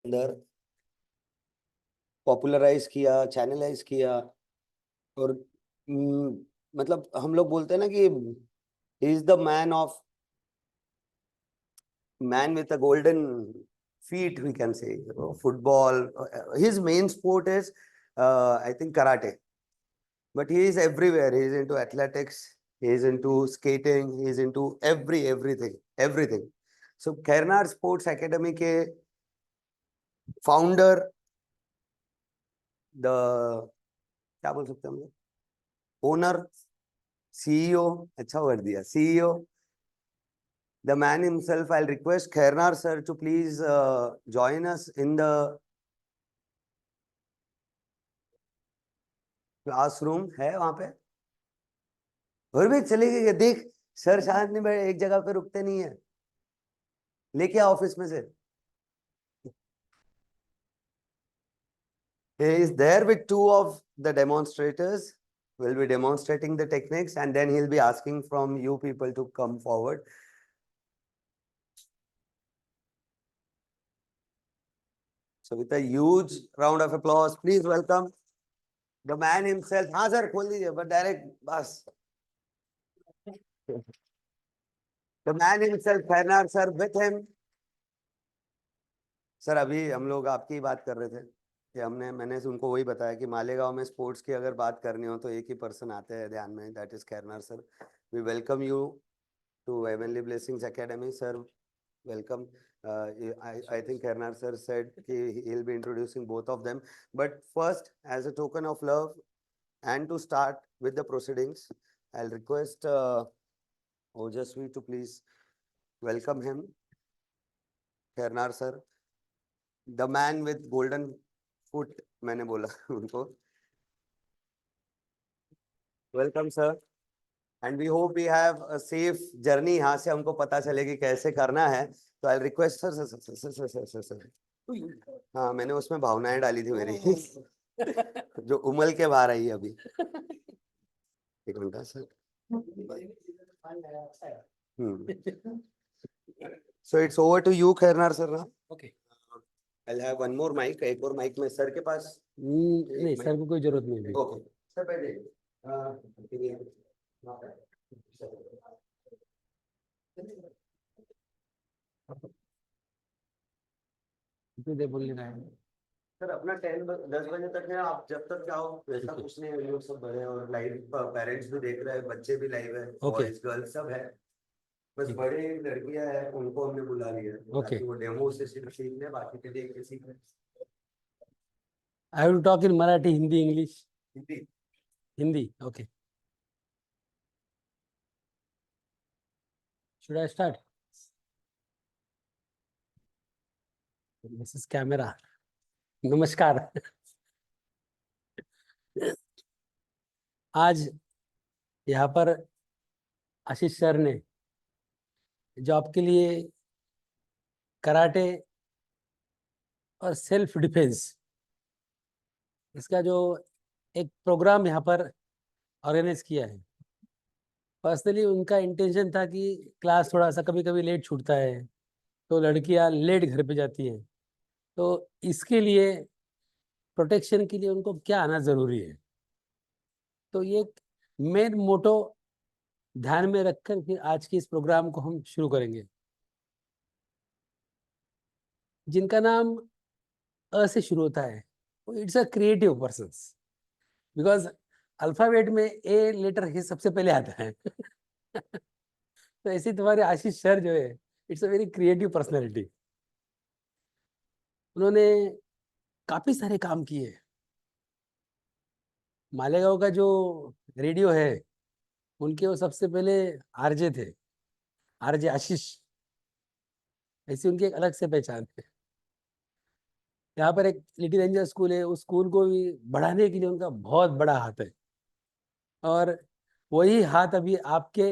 अंदर पॉपुलराइज किया, चैनलाइज किया। और मतलब हम लोग बोलते हैं ना कि he is the man with a golden feet, we can say. Football, his main sport is I think karate, but he is everywhere. He is into athletics, he is into skating, he is into everything. So Khairnar Sports Academy के founder, the क्या बोल सकते हैं हम लोग, owner, CEO, अच्छा word दिया, CEO, the man himself. I'll request Khairnar sir to please join us in the classroom है वहां पे। और भी चले गए, देख सर शांत नहीं बैठे, एक जगह पे रुकते नहीं है, लेके आओ ऑफिस में से। He is there with two of the demonstrators, will be demonstrating the techniques, and then he'll be asking from you people to come forward. So with a huge round of applause, please welcome the man himself. हाँ sir खोल दीजिए, but direct बस। The man himself, Khairnar sir, with him. Sir अभी हम लोग आपकी बात कर रहे थे कि मैंने उनको वही बताया कि मालेगांव में स्पोर्ट्स की अगर बात करनी हो तो एक ही पर्सन आते हैं ध्यान में, that is Khairnar sir. We welcome you to heavenly blessings academy sir, welcome. I think Khairnar sir said he'll be introducing both of them, but first, as a token of love and to start with the proceedings, I'll request Ojasvi to please welcome him. Khairnar sir, the man with golden foot, मैंने बोला उनको। Welcome sir, and we hope we have a safe journey। यहाँ से हमको पता चले कि कैसे करना है, तो I'll request sir। हाँ मैंने उसमें भावनाएं डाली थी मेरी जो उमल के बाहर आई अभी। एक minute sir. So it's over to you Khairnar sir now. Okay. I'll have one more mic, एक और माइक में सर के पास। नहीं सर को कोई जरूरत नहीं है। ओके सर बैठिए। दे बोल रहा है सर अपना 10 बजे तक है, आप जब तक चाहो वैसा कुछ नहीं है। लोग सब बड़े और लाइव पेरेंट्स भी देख रहे हैं, बच्चे भी लाइव है, बॉयज गर्ल्स सब है, बस बड़े लड़कियां हैं उनको हमने बुला लिया है ताकि वो डेमो से सीख ले, बाकी के देख के सीख ले। I will talk in Marathi, Hindi, English. Hindi, okay. Should I start? This is camera. नमस्कार। आज यहाँ पर आशीष सर ने जो आपके लिए कराटे और सेल्फ डिफेंस इसका जो एक प्रोग्राम यहाँ पर ऑर्गेनाइज किया है, पर्सनली उनका इंटेंशन था कि क्लास थोड़ा सा कभी कभी लेट छूटता है तो लड़कियां लेट घर पे जाती हैं, तो इसके लिए प्रोटेक्शन के लिए उनको क्या आना ज़रूरी है। तो ये मेन मोटो ध्यान में रखकर फिर आज के इस प्रोग्राम को हम शुरू करेंगे। जिनका नाम अ से शुरू होता है वो it's a creative persons, because alphabet में ए लेटर ही सबसे पहले आता है तो ऐसे तुम्हारे आशीष सर जो है it's a very creative personality. उन्होंने काफी सारे काम किए। मालेगांव का जो रेडियो है उनके वो सबसे पहले आरजे थे, आरजे आशीष, ऐसी उनकी एक अलग से पहचान है। यहाँ पर एक लिटिल एंजल स्कूल है, उस स्कूल को भी बढ़ाने के लिए उनका बहुत बड़ा हाथ है, और वही हाथ अभी आपके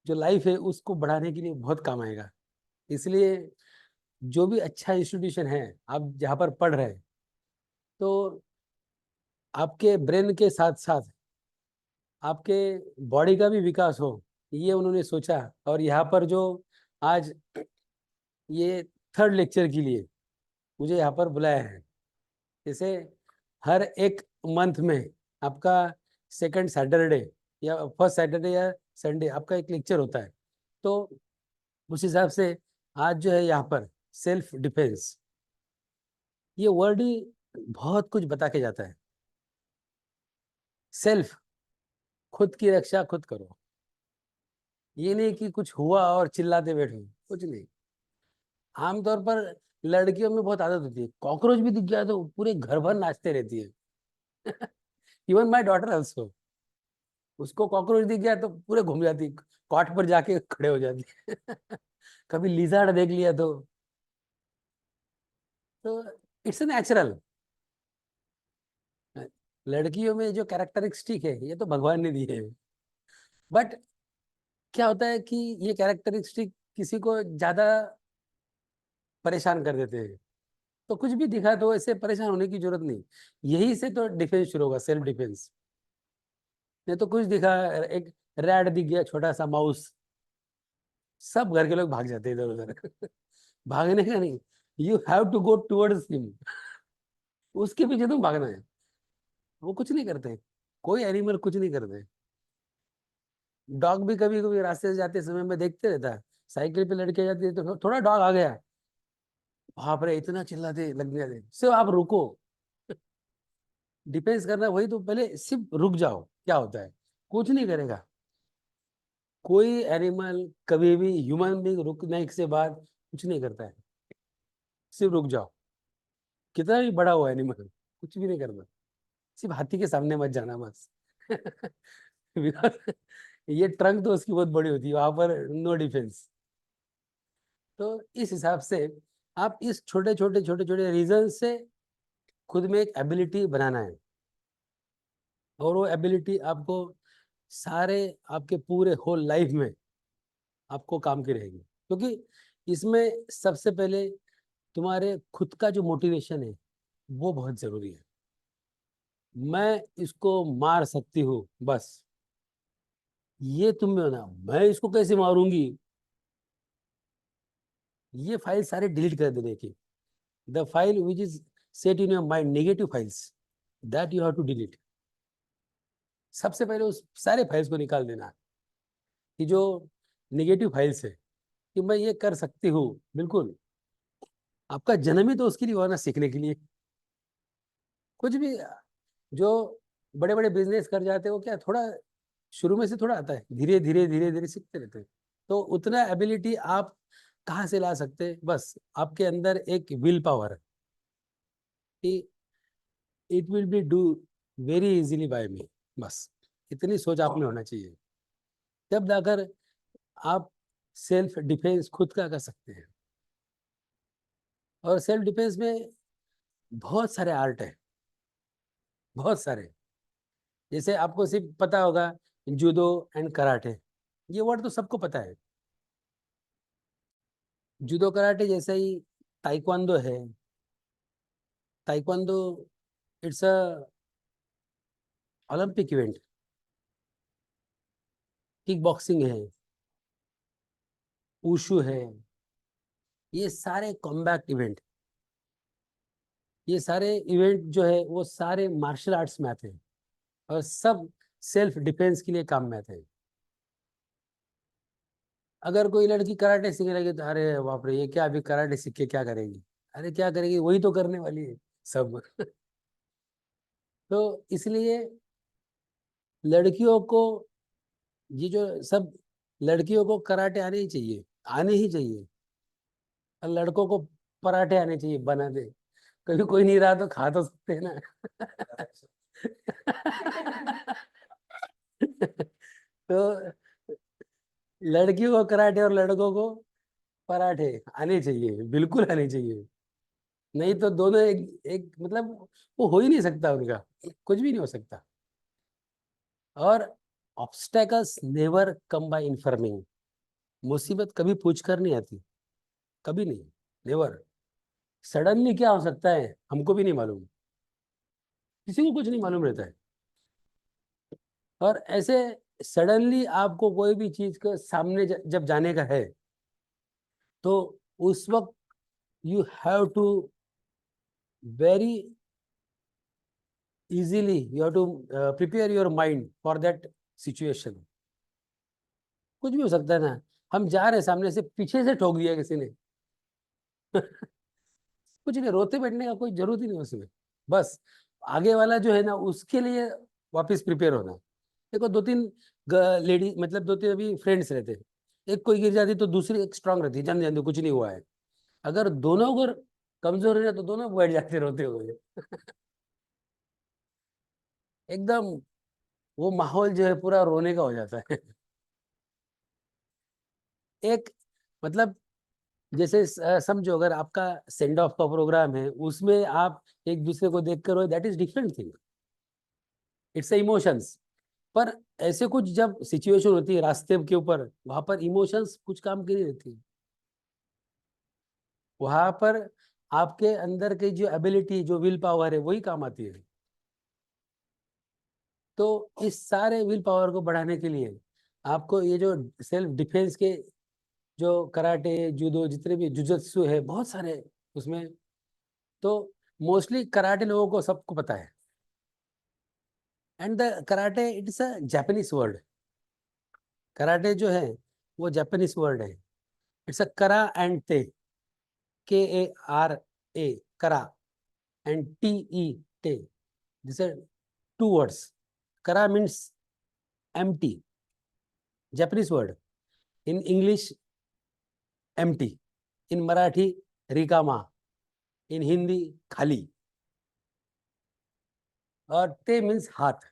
जो लाइफ है उसको बढ़ाने के लिए बहुत काम आएगा। इसलिए जो भी अच्छा इंस्टीट्यूशन है आप जहाँ पर पढ़ रहे हैं, तो आपके ब्रेन के साथ साथ आपके बॉडी का भी विकास हो, ये उन्होंने सोचा। और यहाँ पर जो आज ये थर्ड लेक्चर के लिए मुझे यहाँ पर बुलाया है। जैसे हर एक मंथ में आपका सेकंड सैटरडे या फर्स्ट सैटरडे या संडे आपका एक लेक्चर होता है, तो उस हिसाब से आज जो है यहाँ पर सेल्फ डिफेंस, ये वर्ड ही बहुत कुछ बता के जाता है। सेल्फ, खुद की रक्षा खुद करो। ये नहीं कि कुछ हुआ और चिल्लाते बैठो, कुछ नहीं। आमतौर पर लड़कियों में बहुत आदत होती है, कॉकरोच भी दिख गया तो पूरे घर भर नाचते रहती है। इवन माई डॉटर ऑल्सो, उसको कॉकरोच दिख गया तो पूरे घूम जाती, कॉट पर जाके खड़े हो जाती। कभी लिजर्ड देख लिया तो इट्स नेचुरल। लड़कियों में जो कैरेक्टरिस्टिक है ये तो भगवान ने दी है, बट क्या होता है कि ये कैरेक्टरिस्टिक किसी को ज्यादा परेशान कर देते हैं। तो कुछ भी दिखा तो ऐसे परेशान होने की जरूरत नहीं, यही से तो डिफेंस शुरू होगा, सेल्फ डिफेंस। नहीं तो कुछ दिखा, एक रैट दिख गया, छोटा सा माउस, सब घर के लोग भाग जाते हैं इधर उधर। भागने का नहीं, you have to go towards him, उसके पीछे तुम भागना है। वो कुछ नहीं करते, कोई एनिमल कुछ नहीं करते। डॉग भी कभी कभी रास्ते से जाते समय में देखते रहता है, साइकिल पे लड़के जाते हैं तो थोड़ा डॉग आ गया, बाप रे इतना चिल्लाते लगने जाते, सिर्फ आप रुको। डिफेंस करना वही तो, पहले सिर्फ रुक जाओ, क्या होता है, कुछ नहीं करेगा। कोई एनिमल कभी भी ह्यूमन बीइंग रुकने के बाद कुछ नहीं करता है, सिर्फ रुक जाओ। कितना भी बड़ा हो एनिमल, कुछ भी नहीं करना, सिर्फ हाथी के सामने मत जाना बस। Because ये ट्रंक तो उसकी बहुत बड़ी होती है, वहां पर नो डिफेंस। तो इस हिसाब से आप इस छोटे छोटे छोटे छोटे रीजन से खुद में एक एबिलिटी बनाना है, और वो एबिलिटी आपको सारे आपके पूरे होल लाइफ में आपको काम की रहेगी, क्योंकि इसमें सबसे पहले तुम्हारे खुद का जो मोटिवेशन है वो बहुत जरूरी है। मैं इसको मार सकती हूँ बस, ये तुम में होना, मैं इसको कैसे मारूंगी, ये फाइल सारे डिलीट कर देने की। The file which is set in your mind, negative files, that you have to delete. सबसे पहले उस सारे फाइल्स को निकाल देना, कि जो नेगेटिव फाइल्स है, कि मैं ये कर सकती हूँ, बिल्कुल। आपका जन्म ही तो उसके लिए हुआ ना, सीखने के लिए। कुछ भी जो बड़े बड़े बिजनेस कर जाते हैं वो क्या, थोड़ा शुरू में से थोड़ा आता है, धीरे धीरे धीरे धीरे सीखते रहते हैं। तो उतना एबिलिटी आप कहाँ से ला सकते हैं, बस आपके अंदर एक विल पावर है कि it will be do very easily by me, बस इतनी सोच आप में होना चाहिए, तब जाकर आप सेल्फ डिफेंस खुद का कर सकते हैं। और सेल्फ डिफेंस में बहुत सारे आर्ट है, बहुत सारे। जैसे आपको सिर्फ पता होगा जूडो एंड कराटे, ये वर्ड तो सबको पता है। जूडो कराटे जैसे ही ताइक्वांडो है, taekwondo it's a Olympic event. Kick boxing है, वुशु है, ये सारे कॉम्बैट इवेंट, ये सारे इवेंट जो है वो सारे मार्शल आर्ट्स में आते हैं, और सब सेल्फ डिफेंस के लिए काम में आते हैं। अगर कोई लड़की कराटे सीखने लगे तो अरे बाप रे, ये क्या अभी कराटे सीख के क्या करेगी, अरे क्या करेगी, वही तो करने वाली है सब। तो इसलिए लड़कियों को, ये जो सब, लड़कियों को कराटे आने ही चाहिए, आने ही चाहिए। और लड़कों को पराठे आने चाहिए बना दे, कभी कोई नहीं रहा तो खा तो सकते हैं ना। तो लड़कियों को कराटे और लड़कों को पराठे आने चाहिए, बिल्कुल आने चाहिए। नहीं तो दोनों एक मतलब वो हो ही नहीं सकता, उनका कुछ भी नहीं हो सकता। और obstacles never come by informing, मुसीबत कभी पूछ कर नहीं आती, कभी नहीं, नेवर। सडनली क्या हो सकता है हमको भी नहीं मालूम, किसी को कुछ नहीं मालूम रहता है। और ऐसे सडनली आपको कोई भी चीज के सामने जब जाने का है, तो उस वक्त you have to very easily you have to prepare your mind for that situation. कुछ भी हो सकता है ना, हम जा रहे हैं सामने से, पीछे से ठोक दिया किसी ने कुछ नहीं, रोते बैठने का कोई जरूरत ही नहीं उसमें, बस आगे वाला जो है ना उसके लिए वापस प्रिपेयर होना। देखो दो तीन लेडी, मतलब दो तीन अभी फ्रेंड्स रहते हैं, एक कोई गिर जाती तो दूसरी एक स्ट्रांग रहती, जान जान दो कुछ नहीं हुआ है। अगर दोनों अगर कमजोर है तो दोनों बैठ जाते रोते हुए एकदम वो माहौल जो है पूरा रोने का हो जाता है एक मतलब जैसे समझो अगर आपका सेंड ऑफ का प्रोग्राम है, उसमें आप एक दूसरे को देख कर रो, that is different thing, it's emotions. पर ऐसे कुछ जब सिचुएशन होती है रास्ते के ऊपर, वहां पर इमोशंस कुछ काम की नहीं रहती, वहां पर आपके अंदर की जो एबिलिटी, जो विल पावर है वही काम आती है। तो इस सारे विल पावर को बढ़ाने के लिए आपको ये जो सेल्फ डिफेंस के जो कराटे, जूडो, जितने भी जुजुत्सु है बहुत सारे उसमें, तो मोस्टली कराटे लोगों को सबको पता है। And the karate it's a Japanese word, karate जो है वो जापानीज वर्ड है। इट्स अ करा एंड ते, KARA, करा, एंड TE, ते, दिस आर टू वर्ड्स। करा means empty, Japanese word, in English empty, in Marathi रिकामा, इन हिंदी खाली, और ते मीन्स हाथ,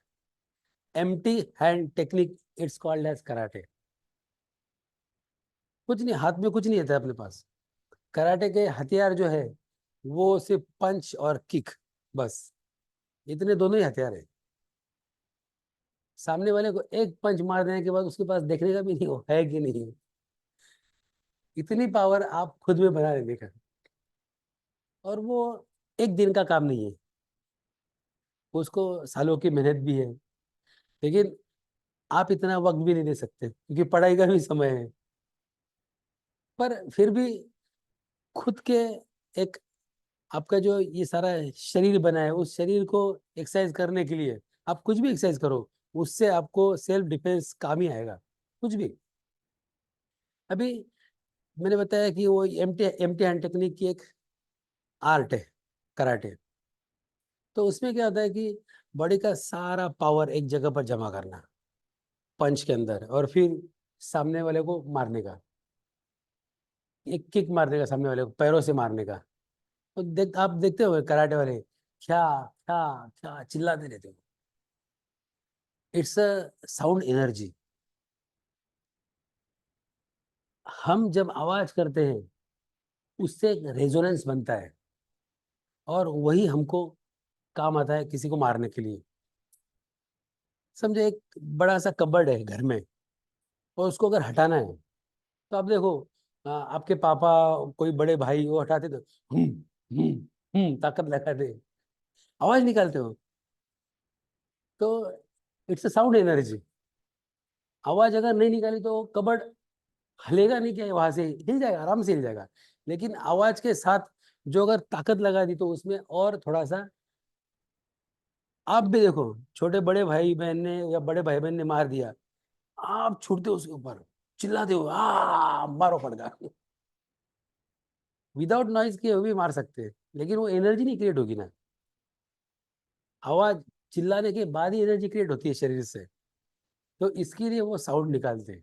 empty hand technique, it's called as karate. कुछ नहीं, हाथ में कुछ नहीं रहता अपने पास। कराटे के हथियार जो है वो सिर्फ पंच और किक, बस इतने दोनों ही हथियार है। सामने वाले को एक पंच मार देने के बाद उसके पास देखने का भी नहीं हो है कि नहीं, इतनी पावर आप खुद में बना लेने का। और वो एक दिन का काम नहीं है, उसको सालों की मेहनत भी है। लेकिन आप इतना वक्त भी नहीं दे सकते क्योंकि पढ़ाई का भी समय है। पर फिर भी खुद के एक आपका जो ये सारा शरीर बना है, उस शरीर को एक्सरसाइज करने के लिए आप कुछ भी एक्सरसाइज करो, उससे आपको सेल्फ डिफेंस काम ही आएगा, कुछ भी। अभी मैंने बताया कि वो एम्प्टी एम्प्टी हैंड टेक्निक की एक आर्ट है कराटे। तो उसमें क्या होता है कि बॉडी का सारा पावर एक जगह पर जमा करना पंच के अंदर, और फिर सामने वाले को मारने का, एक किक मारने का, सामने वाले को पैरों से मारने का। तो आप देखते हो कराटे वाले क्या क्या क्या चिल्लाते रहते हो, इट्स अ साउंड एनर्जी। हम जब आवाज करते हैं उससे एक रेजोनेंस बनता है, और वही हमको काम आता है किसी को मारने के लिए। समझो एक बड़ा सा कबर्ड है घर में, और उसको अगर हटाना है तो आप देखो, आपके पापा, कोई बड़े भाई वो हटाते तो ताकत लगाते, आवाज निकालते हो, तो इट्स अ साउंड एनर्जी। आवाज अगर नहीं निकाली तो कबर्ड हलेगा नहीं, क्या वहां से हिल जाएगा, आराम से हिल जाएगा। लेकिन आवाज के साथ जो अगर ताकत लगा दी तो उसमें और थोड़ा सा, आप भी देखो छोटे बड़े भाई बहन ने या बड़े भाई बहन ने मार दिया, आप छूटते हो उसके ऊपर, चिल्लाते हो आ मारो पड़ता, विदाउट नॉइज के वो भी मार सकते हैं, लेकिन वो एनर्जी नहीं क्रिएट होगी ना। आवाज चिल्लाने के बाद ही एनर्जी क्रिएट होती है शरीर से। तो इसके लिए वो साउंड निकालते हैं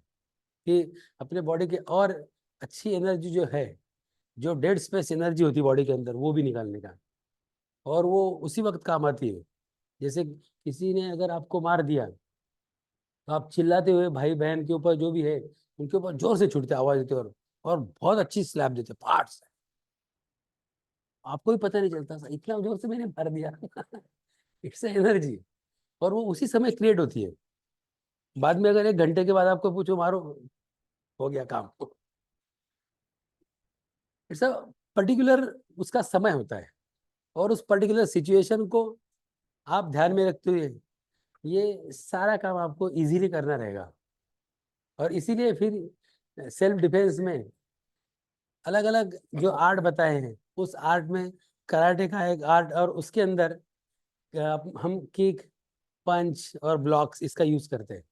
कि अपने बॉडी के और अच्छी एनर्जी जो है, जो डेड स्पेस एनर्जी होती है बॉडी के अंदर, वो भी निकालने का, और वो उसी वक्त काम आती है। जैसे किसी ने अगर आपको मार दिया तो आप चिल्लाते हुए भाई बहन के ऊपर जो भी है उनके ऊपर जोर से छुटते आवाज देते, और बहुत अच्छी स्लैप देते पार्ट से, आपको भी पता नहीं चलता इतना जोर से मैंने मार दिया इट्स एनर्जी, और वो उसी समय क्रिएट होती है। बाद में अगर 1 घंटे के बाद आपको पूछो मारो, हो गया काम। इट्स अ पर्टिकुलर उसका समय होता है, और उस पर्टिकुलर सिचुएशन को आप ध्यान में रखते हुए ये सारा काम आपको इजीली करना रहेगा। और इसीलिए फिर सेल्फ डिफेंस में अलग अलग जो आर्ट बताए हैं, उस आर्ट में कराटे का एक आर्ट, और उसके अंदर हम किक, पंच और ब्लॉक्स इसका यूज करते हैं।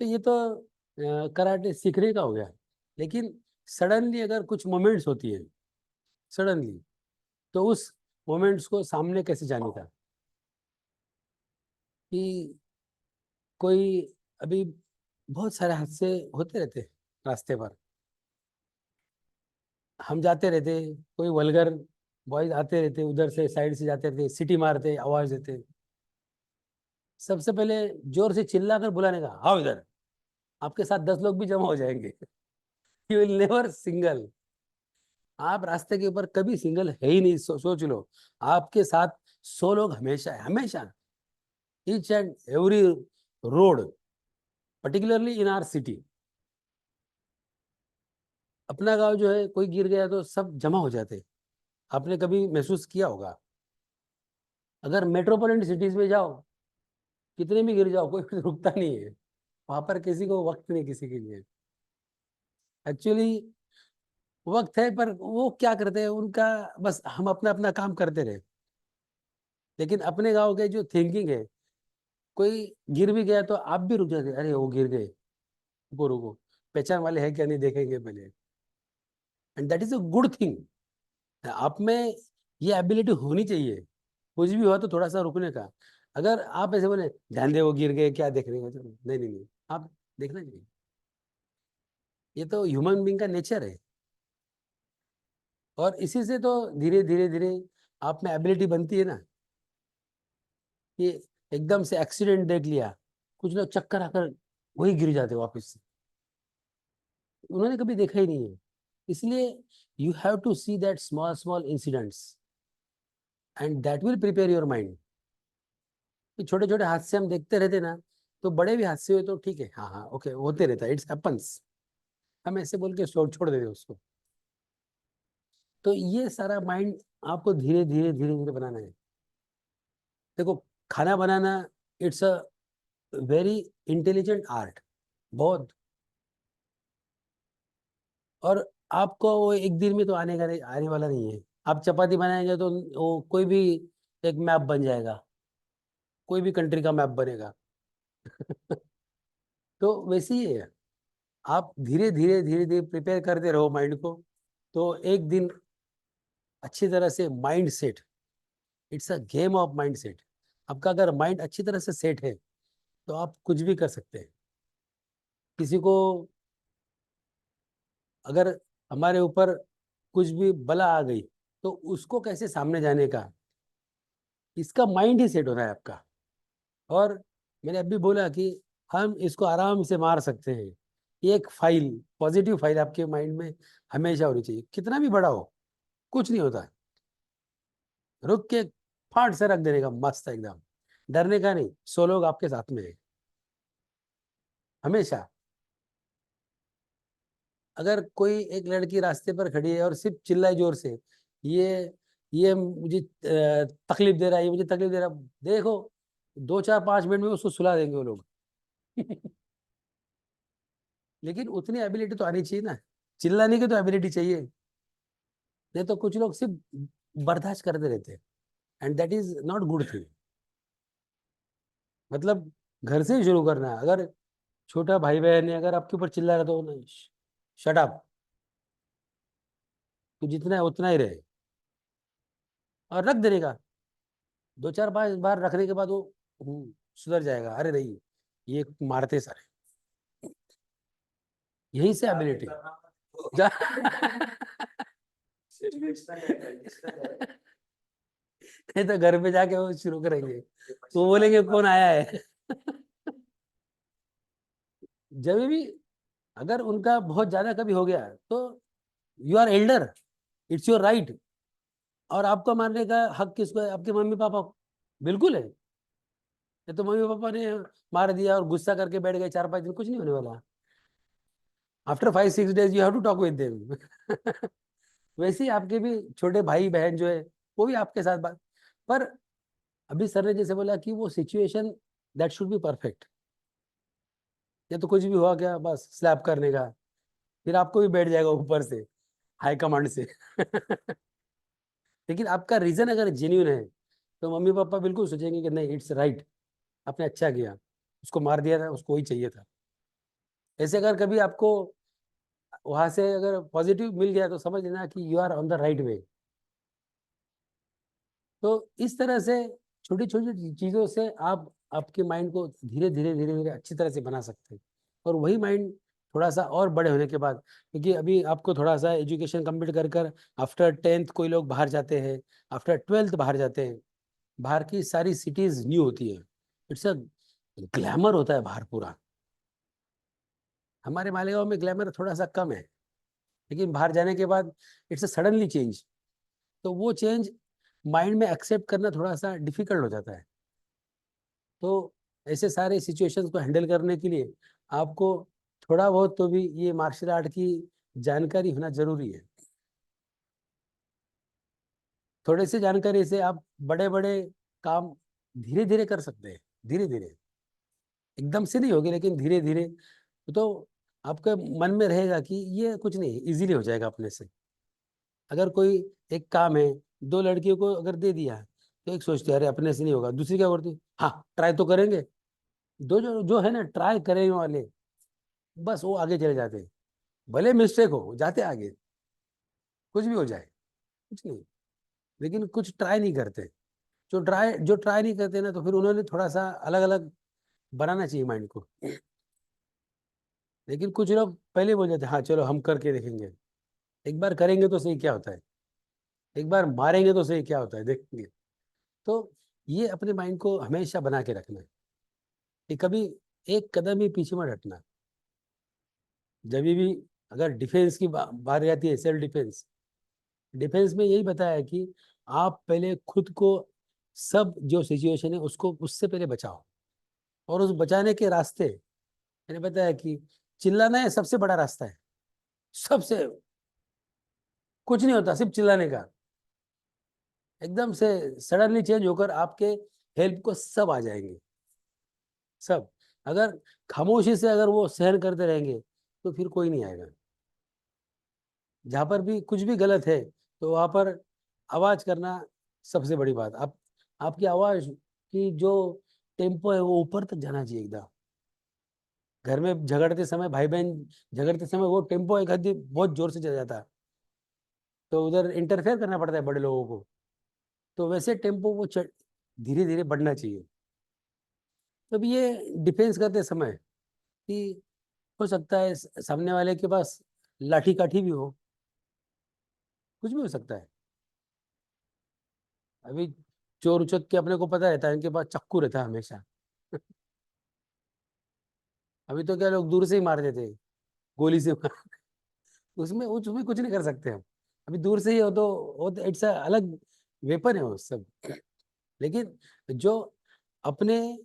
तो ये तो कराटे सीखने का हो गया। लेकिन सडनली अगर कुछ मोमेंट्स होती है सडनली, तो उस मोमेंट्स को सामने कैसे जाने का, कि कोई अभी बहुत सारे हादसे होते रहते हैं रास्ते पर, हम जाते रहते, कोई वल्गर बॉयज आते रहते, उधर से साइड से जाते रहते, सिटी मारते, आवाज देते। सबसे पहले जोर से चिल्ला कर बुलाने का, आओ इधर, आपके साथ 10 लोग भी जमा हो जाएंगे। You will never single. आप रास्ते के ऊपर कभी सिंगल है ही नहीं। सोच लो, आपके साथ 100 लोग हमेशा है, हमेशा। Each and every road, particularly in our city. अपना गांव जो है, कोई गिर गया तो सब जमा हो जाते। आपने कभी महसूस किया होगा। अगर मेट्रोपॉलिटन सिटीज में जाओ, कितने भी गिर जाओ, कोई रुकता नहीं है। वहां पर किसी को वक्त नहीं किसी के लिए। एक्चुअली वक्त है, पर वो क्या करते हैं, उनका बस हम अपना अपना काम करते रहे। लेकिन अपने गांव के जो थिंकिंग है, कोई गिर भी गया तो आप भी रुक जाते, अरे वो गिर गए, रुको रुको, पहचान वाले हैं क्या नहीं देखेंगे पहले। And that is a good thing. आप में ये एबिलिटी होनी चाहिए, कुछ भी हुआ तो थोड़ा सा रुकने का। अगर आप ऐसे बोले, ध्यान दे वो गिर गए, क्या देख रहे हो, नहीं नहीं नहीं, आप देखना चाहिए। ये तो ह्यूमन बीइंग का नेचर है। और इसी से तो धीरे धीरे धीरे आप में एबिलिटी बनती है ना, कि एकदम से एक्सीडेंट देख लिया, कुछ लोग चक्कर आकर वही गिर जाते वापस से, उन्होंने कभी देखा ही नहीं है। इसलिए you have to see that small small incidents, and that will prepare your mind. छोटे छोटे हादसे हम देखते रहते ना, तो बड़े भी हादसे हुए तो ठीक है, हाँ हाँ ओके, होते रहता है, इट्स हैपन्स, हम ऐसे बोल के छोड़ देते उसको। तो ये सारा माइंड आपको धीरे धीरे धीरे धीरे बनाना है। देखो, खाना बनाना, it's a very intelligent art, बहुत। और आपको वो एक दिन में तो आने वाला नहीं है। आप चपाती बनाएंगे तो वो कोई भी एक मैप बन जाएगा, कोई भी कंट्री का मैप बनेगा। तो वैसे ही है, आप धीरे धीरे धीरे धीरे प्रिपेयर करते रहो माइंड को, तो एक दिन अच्छी तरह से mind set, it's a game of mind set. आपका अगर माइंड अच्छी तरह से सेट है, तो आप कुछ भी कर सकते हैं। किसी को अगर हमारे ऊपर कुछ भी बला आ गई, तो उसको कैसे सामने जाने का, इसका माइंड ही सेट होना है आपका। और मैंने अभी बोला कि हम इसको आराम से मार सकते हैं। एक फाइल, पॉजिटिव फाइल आपके माइंड में हमेशा होनी चाहिए, कितना भी बड़ा हो, कुछ नहीं होता। रुक के फाट से रख देने का, मस्त एकदम, डरने का नहीं। 100 लोग आपके साथ में है हमेशा। अगर कोई एक लड़की रास्ते पर खड़ी है और सिर्फ चिल्लाए जोर से, ये ये मुझे तकलीफ दे रहा है, ये मुझे तकलीफ दे रहा है, देखो 2 4 5 मिनट में उसको सुला देंगे वो लोग। लेकिन उतनी एबिलिटी तो आनी चाहिए ना, चिल्लाने की तो एबिलिटी चाहिए। नहीं तो कुछ लोग सिर्फ बर्दाश्त करते रहते हैं, and that is not good thing. मतलब घर से ही शुरू करना है। अगर छोटा भाई बहन है, अगर आपके ऊपर चिल्ला रहा, तो शट अप, तू जितना है उतना ही रहे, और रख देने का। 2 4 5 बार रखने के बाद वो सुधर जाएगा। अरे नहीं, ये मारते सारे, यही से एबिलिटी। नहीं तो घर पे जाके वो शुरू करेंगे, वो बोलेंगे कौन आया है। जब भी अगर उनका बहुत ज्यादा कभी हो गया, तो you are elder, it's your right. और आपको मारने का हक किसको है? आपके मम्मी पापा को। बिल्कुल है। ये तो मम्मी पापा ने मार दिया और गुस्सा करके बैठ गए 4 5 दिन, कुछ नहीं होने वाला। After 5 6 days you have to talk with them. वैसे ही आपके भी छोटे भाई बहन जो है, वो भी आपके साथ बात। पर अभी सर ने जैसे बोला कि वो situation that should be perfect. ये तो कुछ भी हुआ क्या, बस स्लैप करने का, फिर आपको भी बैठ जाएगा ऊपर से, हाई कमांड से। लेकिन आपका रीजन अगर जेन्यून है तो मम्मी पापा बिल्कुल सोचेंगे कि नहीं, इट्स राइट, आपने अच्छा किया, उसको मार दिया था, उसको वही चाहिए था। ऐसे अगर कभी आपको वहां से अगर पॉजिटिव मिल गया तो समझ लेना कि you are on the right way. तो इस तरह से छोटी छोटी चीजों से आप आपके माइंड को धीरे धीरे धीरे धीरे अच्छी तरह से बना सकते हैं। और वही माइंड थोड़ा सा और बड़े होने के बाद, क्योंकि अभी आपको थोड़ा सा एजुकेशन कंप्लीट कर कर आफ्टर 10th कोई लोग बाहर जाते हैं, आफ्टर 12th बाहर जाते हैं। बाहर की सारी सिटीज न्यू होती है, इट्स अ ग्लैमर होता है बाहर पूरा। हमारे मालेगांव में ग्लैमर थोड़ा सा कम है, लेकिन बाहर जाने के बाद इट्स अ सडनली चेंज। तो वो चेंज माइंड में एक्सेप्ट करना थोड़ा सा डिफिकल्ट हो जाता है। तो ऐसे सारे सिचुएशंस को हैंडल करने के लिए आपको थोड़ा बहुत तो भी ये मार्शल आर्ट की जानकारी होना जरूरी है। थोड़े से जानकारी से आप बड़े बड़े काम धीरे धीरे कर सकते हैं, धीरे धीरे, एकदम से नहीं होगी लेकिन धीरे धीरे। तो आपके मन में रहेगा कि ये कुछ नहीं, इजीली हो जाएगा अपने से। अगर कोई एक काम है, दो लड़कियों को अगर दे दिया, तो एक सोचती है अरे अपने से नहीं होगा, दूसरी क्या करती, हाँ ट्राई तो करेंगे। दो जो जो है ना ट्राई करेंगे वाले, बस वो आगे चले जाते हैं। भले मिस्टेक हो जाते आगे, कुछ भी हो जाए, कुछ नहीं, लेकिन कुछ ट्राई नहीं करते। जो ट्राई नहीं करते ना, तो फिर उन्होंने थोड़ा सा अलग अलग बनाना चाहिए माइंड को। लेकिन कुछ लोग पहले बोल जाते हैं हाँ चलो हम करके देखेंगे, एक बार करेंगे तो सही क्या होता है, एक बार मारेंगे तो सही क्या होता है, देखेंगे। तो ये अपने माइंड को हमेशा बना के रखना है कि कभी एक कदम ही पीछे मत हटना। जब भी अगर डिफेंस की बारी आती है, सेल्फ डिफेंस, डिफेंस में यही बताया है कि आप पहले खुद को, सब जो सिचुएशन है उसको उससे पहले बचाओ। और उस बचाने के रास्ते मैंने बताया कि चिल्लाना है सबसे बड़ा रास्ता है, सबसे, कुछ नहीं होता सिर्फ चिल्लाने का। एकदम से सडनली चेंज होकर आपके हेल्प को सब आ जाएंगे, सब। अगर खामोशी से अगर वो सहन करते रहेंगे तो फिर कोई नहीं आएगा। जहां पर भी कुछ भी गलत है तो वहां पर आवाज करना सबसे बड़ी बात। आप आपकी आवाज की जो टेम्पो है वो ऊपर तक जाना चाहिए एकदम। घर में झगड़ते समय, भाई बहन झगड़ते समय, वो टेम्पो एक आधी बहुत जोर से चला जाता है, तो उधर इंटरफेयर करना पड़ता है बड़े लोगों को। तो वैसे टेम्पो वो धीरे धीरे बढ़ना चाहिए। तब ये डिफेंस करते समय कि हो सकता है सामने वाले के पास लाठी काठी भी हो, कुछ भी हो सकता है। अभी चोर उचक के अपने को पता रहता है इनके पास चाकू रहता है हमेशा। अभी तो क्या लोग दूर से ही मार देते हैं, गोली से मार। उसमें उसमें कुछ नहीं कर सकते हम। अभी दूर से ही हो तो वो तो इट्स अलग वेपन है वो सब। लेकिन जो अपने,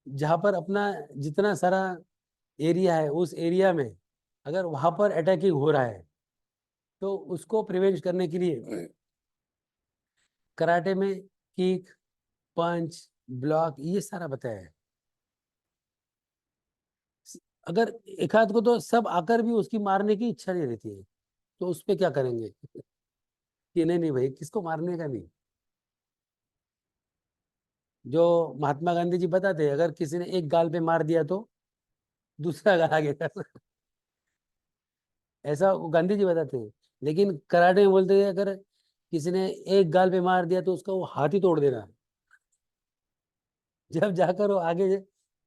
जहाँ पर अपना जितना सारा एरिया है, उस एरिया में अगर वहां पर अटैकिंग हो रहा है तो उसको प्रिवेंट करने के लिए कराटे में किक, पंच, ब्लॉक, ये सारा बताया है। अगर एक आध को तो सब आकर भी उसकी मारने की इच्छा नहीं रहती है, तो उस पे क्या करेंगे कि नहीं नहीं भाई किसको मारने का नहीं। जो महात्मा गांधी जी बताते हैं, अगर किसी ने एक गाल पे मार दिया तो दूसरा गाल आगे कर। ऐसा वो गांधी जी बताते हैं। लेकिन कराटे में बोलते हैं अगर किसी ने एक गाल पे मार दिया तो उसका वो हाथ ही तोड़ देना। जब जाकर वो आगे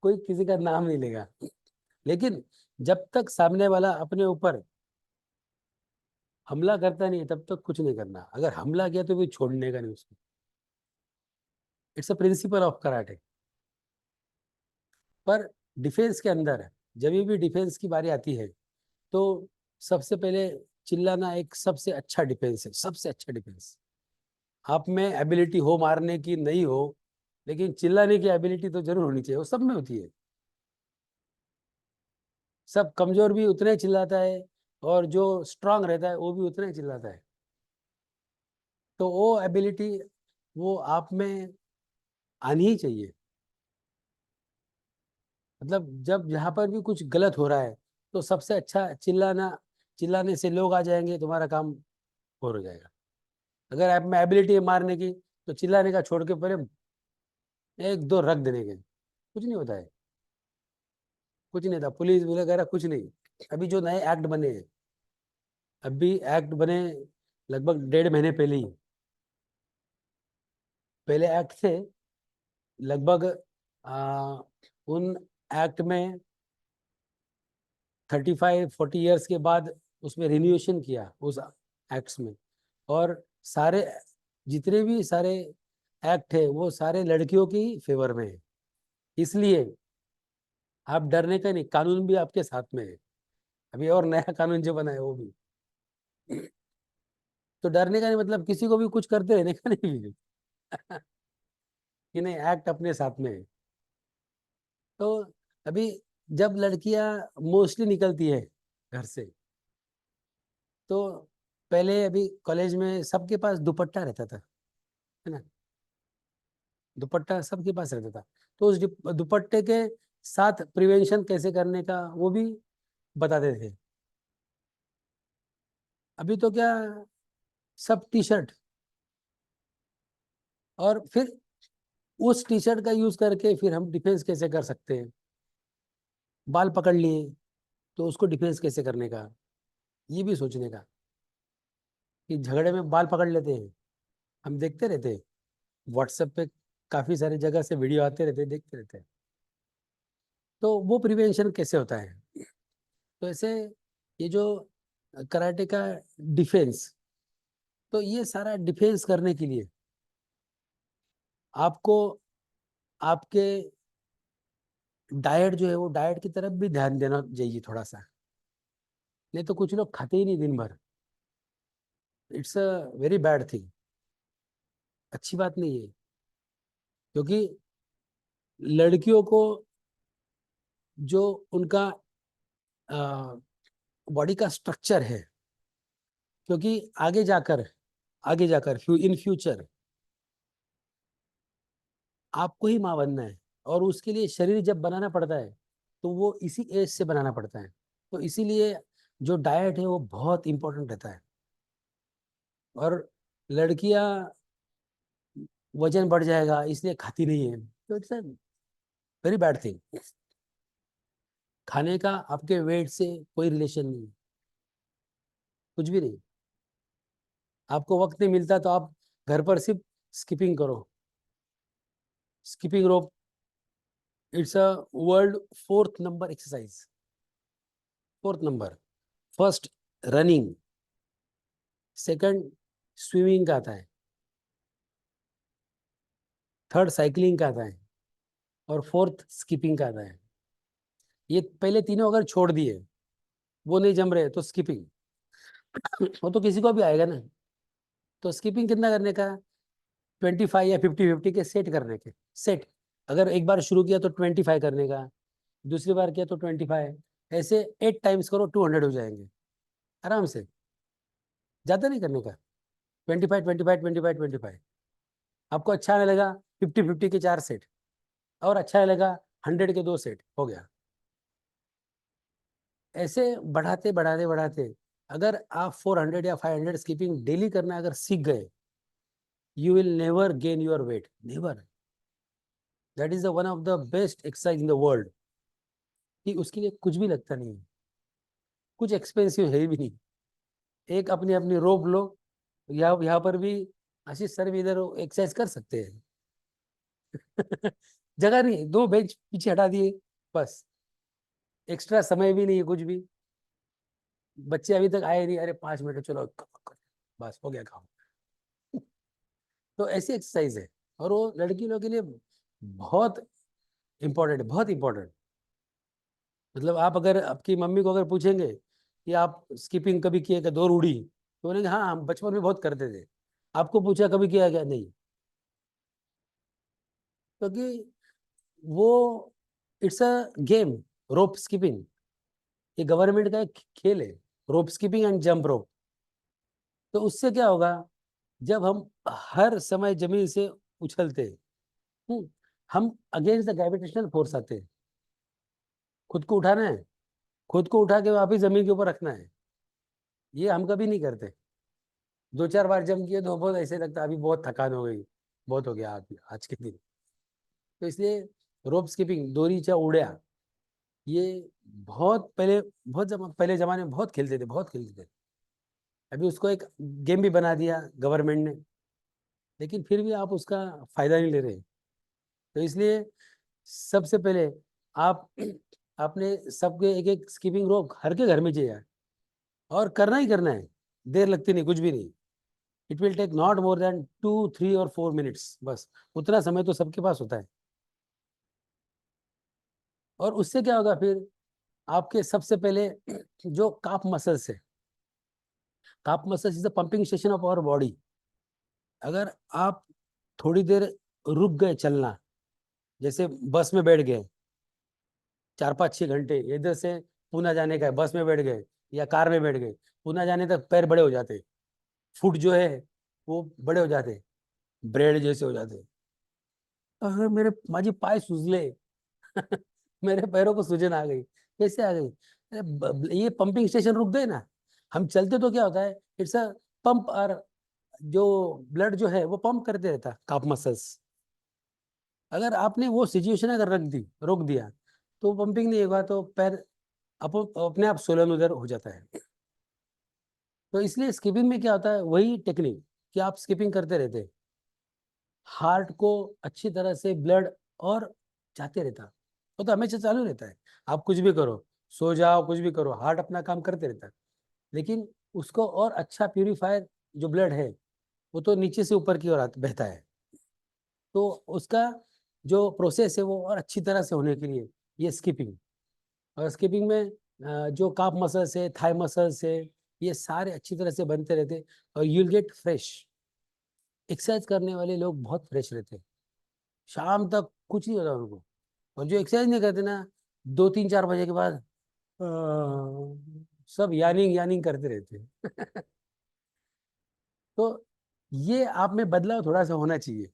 कोई किसी का नाम नहीं लेगा। लेकिन जब तक सामने वाला अपने ऊपर हमला करता नहीं तब तक कुछ नहीं करना, अगर हमला किया तो भी छोड़ने का नहीं उसको। It's a principle of karate. पर डिफेंस के अंदर जब भी डिफेंस की बारी आती है तो सबसे पहले चिल्लाना एक सबसे अच्छा डिफेंस है, सबसे अच्छा डिफेंस। आप में एबिलिटी हो मारने की नहीं हो, लेकिन चिल्लाने की एबिलिटी तो जरूर होनी चाहिए, वो सब में होती है। सब कमजोर भी उतने ही चिल्लाता है, और जो स्ट्रांग रहता है वो भी उतना ही चिल्लाता है। तो वो एबिलिटी वो आप में आनी ही चाहिए। मतलब जब जहाँ पर भी कुछ गलत हो रहा है तो सबसे अच्छा चिल्लाना, चिल्लाने से लोग आ जाएंगे, तुम्हारा काम और हो जाएगा। अगर आप में एबिलिटी है मारने की तो चिल्लाने का छोड़ के पहले एक दो रख देने के, कुछ नहीं होता है, कुछ नहीं था, पुलिस वगैरह कुछ नहीं। अभी जो नए एक्ट बने हैं, अभी एक्ट बने लगभग 1.5 महीने पहले ही, पहले एक्ट थे लगभग उन एक्ट में 35-40 ईयर्स के बाद उसमें रिन्यूएशन किया उस एक्ट्स में, और सारे जितने भी सारे एक्ट है वो सारे लड़कियों की फेवर में है। इसलिए आप डरने का नहीं, कानून भी आपके साथ में है। अभी और नया कानून जो बना है वो भी, तो डरने का नहीं मतलब किसी को भी कुछ करते रहने का नहीं कि नहीं, एक्ट अपने साथ में है। तो अभी जब लड़कियां मोस्टली निकलती है घर से, तो पहले अभी कॉलेज में सबके पास दुपट्टा रहता था, है ना, दुपट्टा सबके पास रहता था। तो उस दुपट्टे के साथ प्रिवेंशन कैसे करने का वो भी बताते थे। अभी तो क्या, सब टी शर्ट, और फिर उस टी शर्ट का यूज करके फिर हम डिफेंस कैसे कर सकते हैं, बाल पकड़ लिए तो उसको डिफेंस कैसे करने का, ये भी सोचने का, कि झगड़े में बाल पकड़ लेते हैं, हम देखते रहते हैं व्हाट्सएप पे, काफी सारी जगह से वीडियो आते रहते हैं, देखते रहते हैं। तो वो प्रिवेंशन कैसे होता है, तो ऐसे ये जो कराटे का डिफेंस, तो ये सारा डिफेंस करने के लिए आपको आपके डाइट जो है वो डाइट की तरफ भी ध्यान देना चाहिए थोड़ा सा। नहीं तो कुछ लोग खाते ही नहीं दिन भर, it's a very bad thing, अच्छी बात नहीं है। क्योंकि लड़कियों को जो उनका बॉडी का स्ट्रक्चर है, क्योंकि आगे जाकर इन फ्यूचर आपको ही माँ बनना है, और उसके लिए शरीर जब बनाना पड़ता है तो वो इसी एज से बनाना पड़ता है। तो इसीलिए जो डाइट है वो बहुत इंपॉर्टेंट रहता है। और लड़कियां वजन बढ़ जाएगा इसलिए खाती नहीं है, तो it's a very bad thing. खाने का आपके वेट से कोई रिलेशन नहीं, कुछ भी नहीं। आपको वक्त नहीं मिलता तो आप घर पर सिर्फ स्किपिंग करो, skipping rope, it's a world 4th number exercise, 4th number. First running, second swimming का आता है, थर्ड साइकिलिंग का आता है, और फोर्थ स्किपिंग का आता है। ये पहले तीनों अगर छोड़ दिए, वो नहीं जम रहे, तो स्किपिंग वो तो किसी को भी आएगा ना। तो स्किपिंग कितना करने का, 25 या 50-50 के सेट करने के, सेट। अगर एक बार शुरू किया तो 25 करने का, दूसरी बार किया तो 25, ऐसे 8 टाइम्स करो, 200 हो जाएंगे आराम से, ज्यादा नहीं करने का। 25, 25, 25, 25। आपको अच्छा नहीं लगा 50-50 के 4 सेट, और अच्छा नहीं लगा 100 के 2 सेट, हो गया। ऐसे बढ़ाते बढ़ाते बढ़ाते अगर आप 400 या 500 स्कीपिंग डेली करना अगर सीख गए, you will never gain your weight, never. That is the one of the best exercise in the world, कि उसके लिए कुछ भी लगता नहीं है, कुछ एक्सपेंसिव है भी नहीं। एक अपनी अपनी रोप लो, यहाँ पर भी आशीष सर भी इधर एक्सरसाइज कर सकते हैं जगह नहीं, 2 बेंच पीछे हटा दिए, बस, एक्स्ट्रा समय भी नहीं है कुछ भी। बच्चे अभी तक आए नहीं, अरे 5 मिनट चलो बस हो गया काम। तो ऐसी एक्सरसाइज है, और वो लड़की लोगों के लिए बहुत इंपॉर्टेंट है, बहुत इंपॉर्टेंट। मतलब आप अगर आपकी मम्मी को अगर पूछेंगे कि आप स्कीपिंग कभी किए क्या, दौड़ उड़ी, तो बोलेंगे हाँ हम बचपन में बहुत करते थे। आपको पूछा कभी किया क्या, नहीं। क्योंकि वो it's a game, rope skipping, ये गवर्नमेंट का एक खेल है, rope skipping and jump rope. तो उससे क्या होगा, जब हम हर समय जमीन से उछलते हैं, हम अगेंस्ट द ग्रेविटेशनल फोर्स आते हैं, खुद को उठाना है, खुद को उठा के वापिस जमीन के ऊपर रखना है, ये हम कभी नहीं करते। 2-4 बार जंप किए तो बहुत ऐसे लगता है अभी बहुत थकान हो गई, बहुत हो गया आज के दिन। तो इसलिए रोप स्किपिंग, दोरी या उड़िया, ये बहुत पहले, पहले जमाने में बहुत खेलते थे, बहुत खेलते थे। अभी उसको एक गेम भी बना दिया गवर्नमेंट ने, लेकिन फिर भी आप उसका फायदा नहीं ले रहे। तो इसलिए सबसे पहले आप आपने सबके एक एक स्कीपिंग रोप हर के घर में चाहिए, और करना ही करना है। देर लगती नहीं, कुछ भी नहीं। It will take not more than 2, 3 और 4 मिनट्स, बस उतना समय तो सबके पास होता है। और उससे क्या होगा फिर, आपके सबसे पहले जो काफ मसल्स है, calf muscles is the pumping station of our body. अगर आप थोड़ी देर रुक गए चलना, जैसे बस में बैठ गए 4-5-6 घंटे, इधर से पूना जाने का है, बस में बैठ गए या कार में बैठ गए, पूना जाने तक पैर बड़े हो जाते, फुट जो है वो बड़े हो जाते, ब्रेड जैसे हो जाते। अगर मेरे माजी पाय सूजले मेरे पैरों को सूजन आ गई, कैसे आ गई? अरे ये पंपिंग स्टेशन रुक गए ना। हम चलते तो क्या होता है, इट्स अ पंप, और जो ब्लड जो है वो पंप करते रहता काफ मसल्स। अगर आपने वो सिचुएशन अगर रख दी, रोक दिया, तो पंपिंग नहीं होगा, तो पैर अपने आप सोलन उधर हो जाता है। तो इसलिए स्किपिंग में क्या होता है, वही टेक्निक कि आप स्किपिंग करते रहते, हार्ट को अच्छी तरह से ब्लड और जाते रहता, वो तो हमेशा चालू रहता है। आप कुछ भी करो, सो जाओ, कुछ भी करो, हार्ट अपना काम करते रहता है। लेकिन उसको और अच्छा प्यूरिफायर जो ब्लड है, वो तो नीचे से ऊपर की ओर बहता है। तो उसका जो प्रोसेस है वो और अच्छी तरह से होने के लिए ये स्किपिंग, और स्किपिंग में जो काफ मसल्स है, थाई मसल्स है, ये सारे अच्छी तरह से बनते रहते, और यूल गेट फ्रेश। एक्सरसाइज करने वाले लोग बहुत फ्रेश रहते हैं, शाम तक कुछ नहीं होता उनको। और जो एक्सरसाइज नहीं करते ना, 2, 3, 4 बजे के बाद सब यानिंग यानिंग करते रहते हैं। तो ये आप में बदलाव थोड़ा सा होना चाहिए।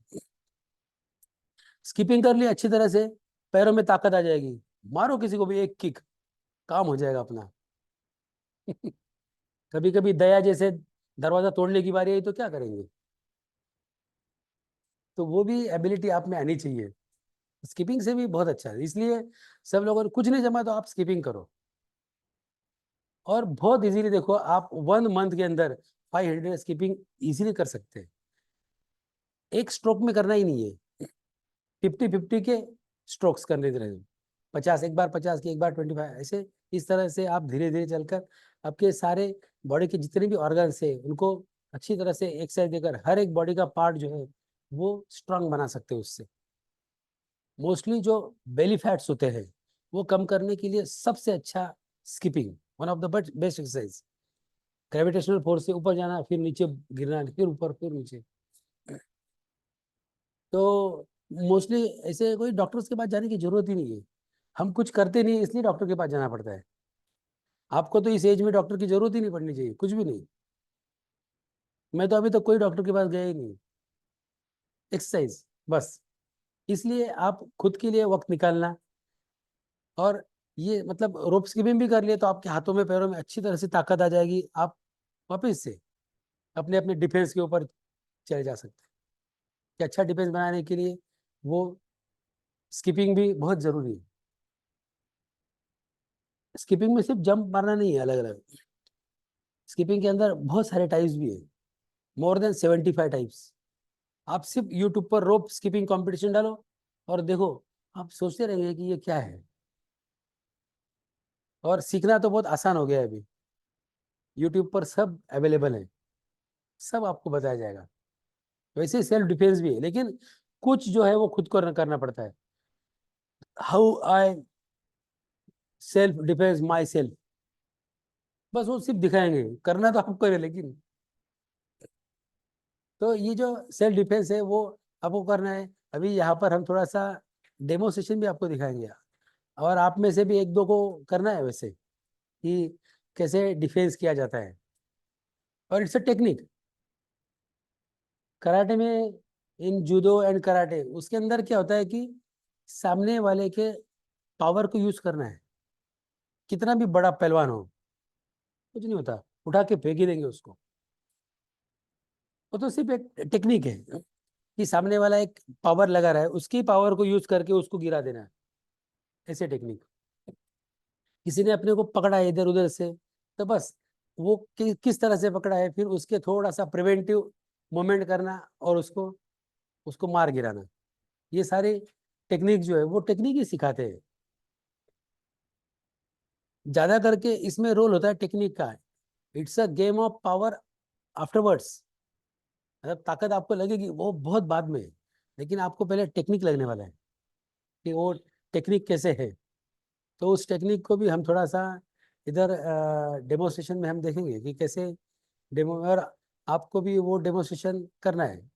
स्किपिंग कर ली अच्छी तरह से, पैरों में ताकत आ जाएगी, मारो किसी को भी एक किक, काम हो जाएगा अपना। कभी कभी दया जैसे दरवाजा तोड़ने की बारी आई तो क्या करेंगे? तो वो भी एबिलिटी आप में आनी चाहिए। स्किपिंग से भी बहुत अच्छा है, इसलिए सब लोगों ने कुछ नहीं जमा तो आप स्किपिंग करो। और बहुत इजीली देखो, आप 1 मंथ के अंदर 500 स्किपिंग इजीली कर सकते हैं। एक स्ट्रोक में करना ही नहीं है, 50-50 के स्ट्रोक्स करने रहे, 50 एक बार, 50 की एक बार, 25 ऐसे। इस तरह से आप धीरे धीरे चलकर आपके सारे बॉडी के जितने भी ऑर्गन्स है उनको अच्छी तरह से एक्सरसाइज देकर हर एक बॉडी का पार्ट जो है वो स्ट्रांग बना सकते हैं उससे। मोस्टली जो बेली फैट्स होते हैं वो कम करने के लिए सबसे अच्छा skipping, one of the best exercise. Gravitational force से ऊपर जाना, फिर नीचे गिरना, फिर ऊपर, फिर नीचे। तो मोस्टली ऐसे कोई डॉक्टर्स के पास जाने की जरूरत ही नहीं है। हम कुछ करते नहीं इसलिए डॉक्टर के पास जाना पड़ता है। आपको तो इस एज में डॉक्टर की जरूरत ही नहीं पड़नी चाहिए, कुछ भी नहीं। मैं तो अभी तक कोई डॉक्टर के पास गया ही नहीं। एक्सरसाइज बस। इसलिए आप खुद के लिए वक्त निकालना, और ये मतलब रोप स्किपिंग भी कर लिए तो आपके हाथों में पैरों में अच्छी तरह से ताकत आ जाएगी, आप वापस से अपने अपने डिफेंस के ऊपर चले जा सकते हैं। कि अच्छा डिफेंस बनाने के लिए वो स्किपिंग भी बहुत जरूरी है। स्किपिंग में सिर्फ जंप मारना नहीं है, अलग अलग स्किपिंग के अंदर बहुत सारे टाइप्स भी है, मोर देन 75 टाइप्स। आप सिर्फ यूट्यूब पर रोप स्किपिंग कंपटीशन डालो और देखो, आप सोचते रहेंगे कि ये क्या है। और सीखना तो बहुत आसान हो गया है अभी, यूट्यूब पर सब अवेलेबल है, सब आपको बताया जाएगा। वैसे सेल्फ डिफेंस भी है, लेकिन कुछ जो है वो खुद को करना पड़ता है। How I self defence my self, बस वो सिर्फ दिखाएंगे, करना तो आपको है लेकिन। तो ये जो सेल्फ डिफेंस है वो आपको करना है। अभी यहाँ पर हम थोड़ा सा डेमो सेशन भी आपको दिखाएंगे, और आप में से भी एक दो को करना है वैसे, कि कैसे डिफेंस किया जाता है। और इट्स अ टेक्निक कराटे में, इन जूडो एंड कराटे, उसके अंदर क्या होता है कि सामने वाले के पावर को यूज करना है। कितना भी बड़ा पहलवान हो, कुछ नहीं होता, उठा के फेंक ही देंगे उसको। वो तो सिर्फ एक टेक्निक है कि सामने वाला एक पावर लगा रहा है, उसकी पावर को यूज करके उसको गिरा देना है, ऐसे टेक्निक। किसी ने अपने को पकड़ा है इधर उधर से, तो बस वो किस तरह से पकड़ा है, फिर उसके थोड़ा सा प्रिवेंटिव मूवमेंट करना और उसको उसको मार गिराना। ये सारी टेक्निक जो है वो टेक्निक ही सिखाते हैं। ज्यादा करके इसमें रोल होता है टेक्निक का। It's a game of power afterwards. मतलब ताकत आपको लगेगी वो बहुत बाद में, लेकिन आपको पहले टेक्निक लगने वाला है कि वो टेक्निक कैसे है। तो उस टेक्निक को भी हम थोड़ा सा इधर डेमोस्ट्रेशन में हम देखेंगे कि कैसे डेमो, और आपको भी वो डेमोस्ट्रेशन करना है।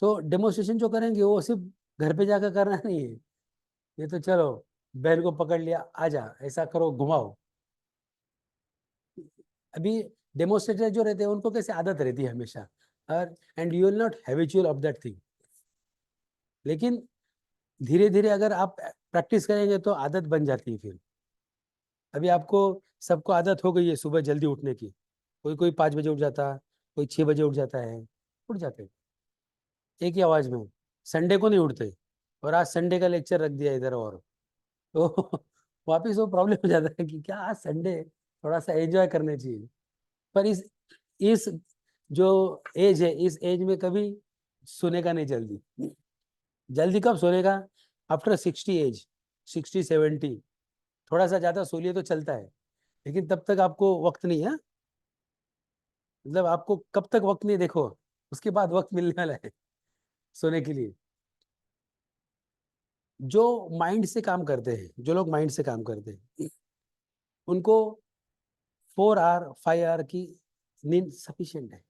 तो डेमोस्ट्रेशन जो करेंगे वो सिर्फ घर पे जाकर करना नहीं है। ये तो चलो बहन को पकड़ लिया, आजा ऐसा करो घुमाओ। अभी डेमोस्ट्रेटर जो रहते हैं उनको कैसे आदत रहती है हमेशा, और and you will not habitual of that thing. लेकिन धीरे धीरे अगर आप प्रैक्टिस करेंगे तो आदत बन जाती है फिर। अभी आपको सबको आदत हो गई है सुबह जल्दी उठने की। कोई कोई 5 बजे उठ जाता, कोई 6 बजे उठ जाता है, उठ जाते हैं एक ही आवाज में। संडे को नहीं उठते, और आज संडे का लेक्चर रख दिया इधर, और तो वापिस वो प्रॉब्लम हो जाता है कि क्या आज संडे, थोड़ा सा एंजॉय करने चाहिए। पर इस जो एज है, इस एज में कभी सोने का नहीं जल्दी। जल्दी कब सोने का? After 60 age, 60-70। थोड़ा सा ज्यादा सो लिए तो चलता है, लेकिन तब तक आपको वक्त नहीं है। मतलब आपको कब तक वक्त नहीं, देखो उसके बाद वक्त मिलने वाला है सोने के लिए। जो माइंड से काम करते हैं, जो लोग माइंड से काम करते हैं, उनको 4 आवर 5 आवर की नींद सफिशिएंट है,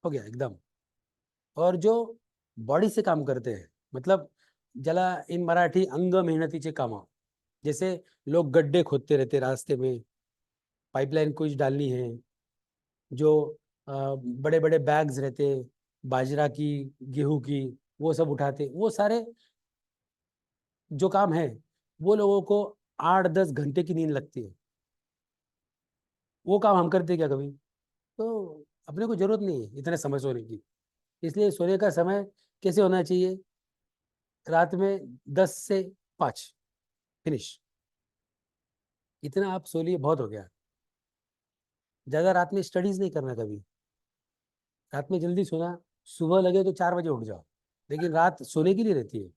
हो गया एकदम। और जो बॉडी से काम करते हैं, मतलब ज्याला इन मराठी अंग मेहनतीचे काम, जैसे लोग गड्ढे खोदते रहते रास्ते में, पाइपलाइन कुछ डालनी है, जो बड़े बड़े बैग्स रहते, बाजरा की, गेहूं की, वो सब उठाते, वो सारे जो काम है, वो लोगों को 8-10 घंटे की नींद लगती है। वो काम हम करते क्या कभी? तो अपने को जरूरत नहीं है इतने समय सोने की। इसलिए सोने का समय कैसे होना चाहिए? रात में 10 से 5, फिनिश। इतना आप सो लिए बहुत हो गया। ज्यादा रात में स्टडीज नहीं करना कभी। रात में जल्दी सोना, सुबह लगे तो 4 बजे उठ जाओ, लेकिन रात सोने के लिए रहती है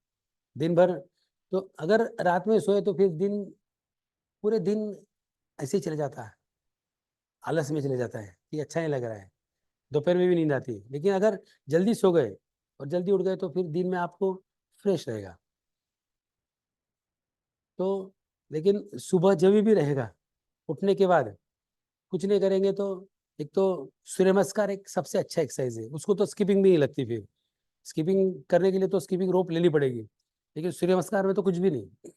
दिन भर। तो अगर रात में सोए तो फिर दिन, पूरे दिन ऐसे ही चले जाता है, आलस में चले जाता है कि अच्छा नहीं लग रहा है, दोपहर में भी नींद आती है। लेकिन अगर जल्दी सो गए और जल्दी उठ गए तो फिर दिन में आपको फ्रेश रहेगा। तो लेकिन सुबह जब भी रहेगा, उठने के बाद कुछ नहीं करेंगे तो, एक तो सूर्य नमस्कार एक सबसे अच्छा एक्सरसाइज है, उसको तो स्किपिंग भी नहीं लगती। फिर स्किपिंग करने के लिए तो स्किपिंग रोप लेनी पड़ेगी, लेकिन सूर्य नमस्कार में तो कुछ भी नहीं।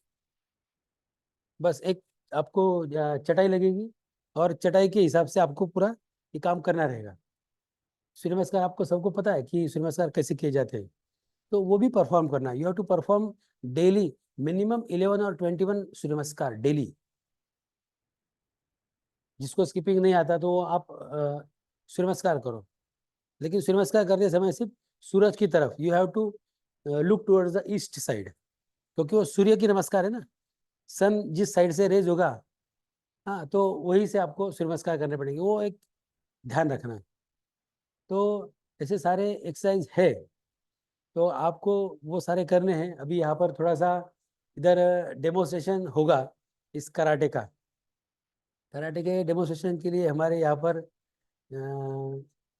बस एक आपको चटाई लगेगी, और चटाई के हिसाब से आपको पूरा ये काम करना रहेगा। सूर्य नमस्कार आपको सबको पता है कि सूर्य नमस्कार कैसे किए जाते हैं, तो वो भी परफॉर्म करना। You have to perform daily minimum 11 और 21 सूर्य नमस्कार डेली। जिसको स्किपिंग नहीं आता तो आप सूर्य नमस्कार करो, लेकिन सूर्य नमस्कार करते समय सिर्फ सूरज की तरफ, you have to look towards the east side, क्योंकि वो सूर्य की नमस्कार है ना। सन जिस साइड से रेज होगा, हाँ, तो वही से आपको सूर्य नमस्कार करने पड़ेंगे, वो एक ध्यान रखना। तो ऐसे सारे एक्सरसाइज है, तो आपको वो सारे करने हैं। अभी यहाँ पर थोड़ा सा इधर डेमोस्ट्रेशन होगा इस कराटे का। कराटे के डेमोस्ट्रेशन के लिए हमारे यहाँ पर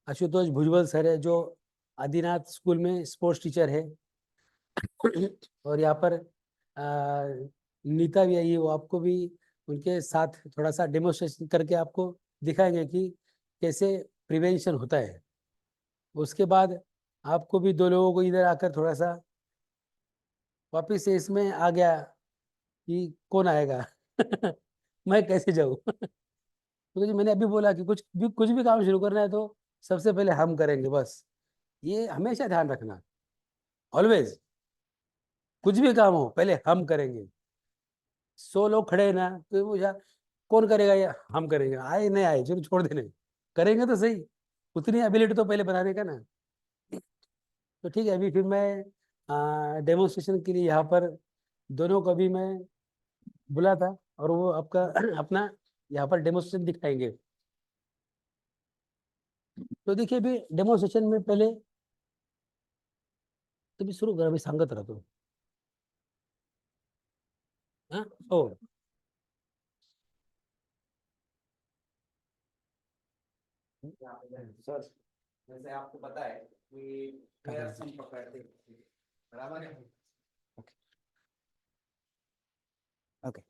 आशुतोष भुजबल सर है, जो आदिनाथ स्कूल में स्पोर्ट्स टीचर है। और यहाँ पर नीता भी आई है, वो आपको भी उनके साथ थोड़ा सा डेमोस्ट्रेशन करके आपको दिखाएंगे कि कैसे प्रिवेंशन होता है। उसके बाद आपको भी 2 लोगों को इधर आकर थोड़ा सा वापिस से इसमें आ गया कि कौन आएगा मैं कैसे जाऊँ क्योंकि मैंने अभी बोला कि कुछ भी काम शुरू करना है तो सबसे पहले हम करेंगे, बस ये हमेशा ध्यान रखना। ऑलवेज, कुछ भी काम हो पहले हम करेंगे। 100 लोग खड़े हैं ना, तो मुझे कौन करेगा? ये हम करेंगे, आए नहीं आए चलो छोड़ देने, करेंगे तो सही। उतनी एबिलिटी तो पहले बनाने का ना। तो ठीक है, अभी फिर मैं डेमोन्स्ट्रेशन के लिए यहाँ पर दोनों को भी मैं बुला था, और वो आपका अपना यहाँ पर डेमोन्स्ट्रेशन दिखाएंगे। तो देखिए अभी डेमोन्स्ट्रेशन में पहले तुम्ही सुरू करा, मी सांगत राहतो। हाँ, हो। सर, जैसे आपको पता है कि hairs हम पकड़ते हैं, बराबर है? ओके,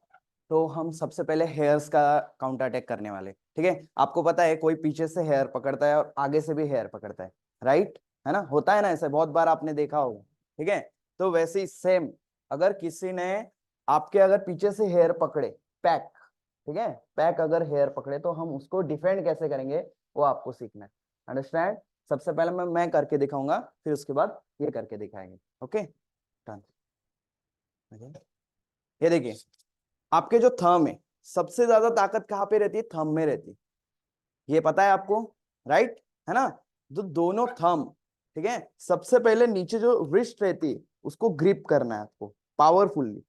तो हम सबसे पहले हेयर्स का काउंटर अटैक करने वाले, ठीक है। आपको पता है कोई पीछे से हेयर पकड़ता है और आगे से भी हेयर पकड़ता है, राइट, है ना, होता है ना ऐसे, बहुत बार आपने देखा होगा, ठीक है। तो वैसे ही सेम, अगर किसी ने आपके अगर पीछे से हेयर पकड़े, पैक, ठीक है, पैक अगर हेयर पकड़े, तो हम उसको डिफेंड कैसे करेंगे वो आपको सीखना है, अंडरस्टैंड। सबसे पहले मैं करके दिखाऊंगा, फिर उसके बाद ये करके दिखाएंगे, ओके डन। ये देखिए, आपके जो थंब है, सबसे ज्यादा ताकत कहाँ पे रहती है, थंब में रहती है, ये पता है आपको, राइट, है ना। तो दोनों थंब, ठीक है, सबसे पहले नीचे जो रिस्ट रहती है उसको ग्रिप करना है आपको पावरफुल्ली,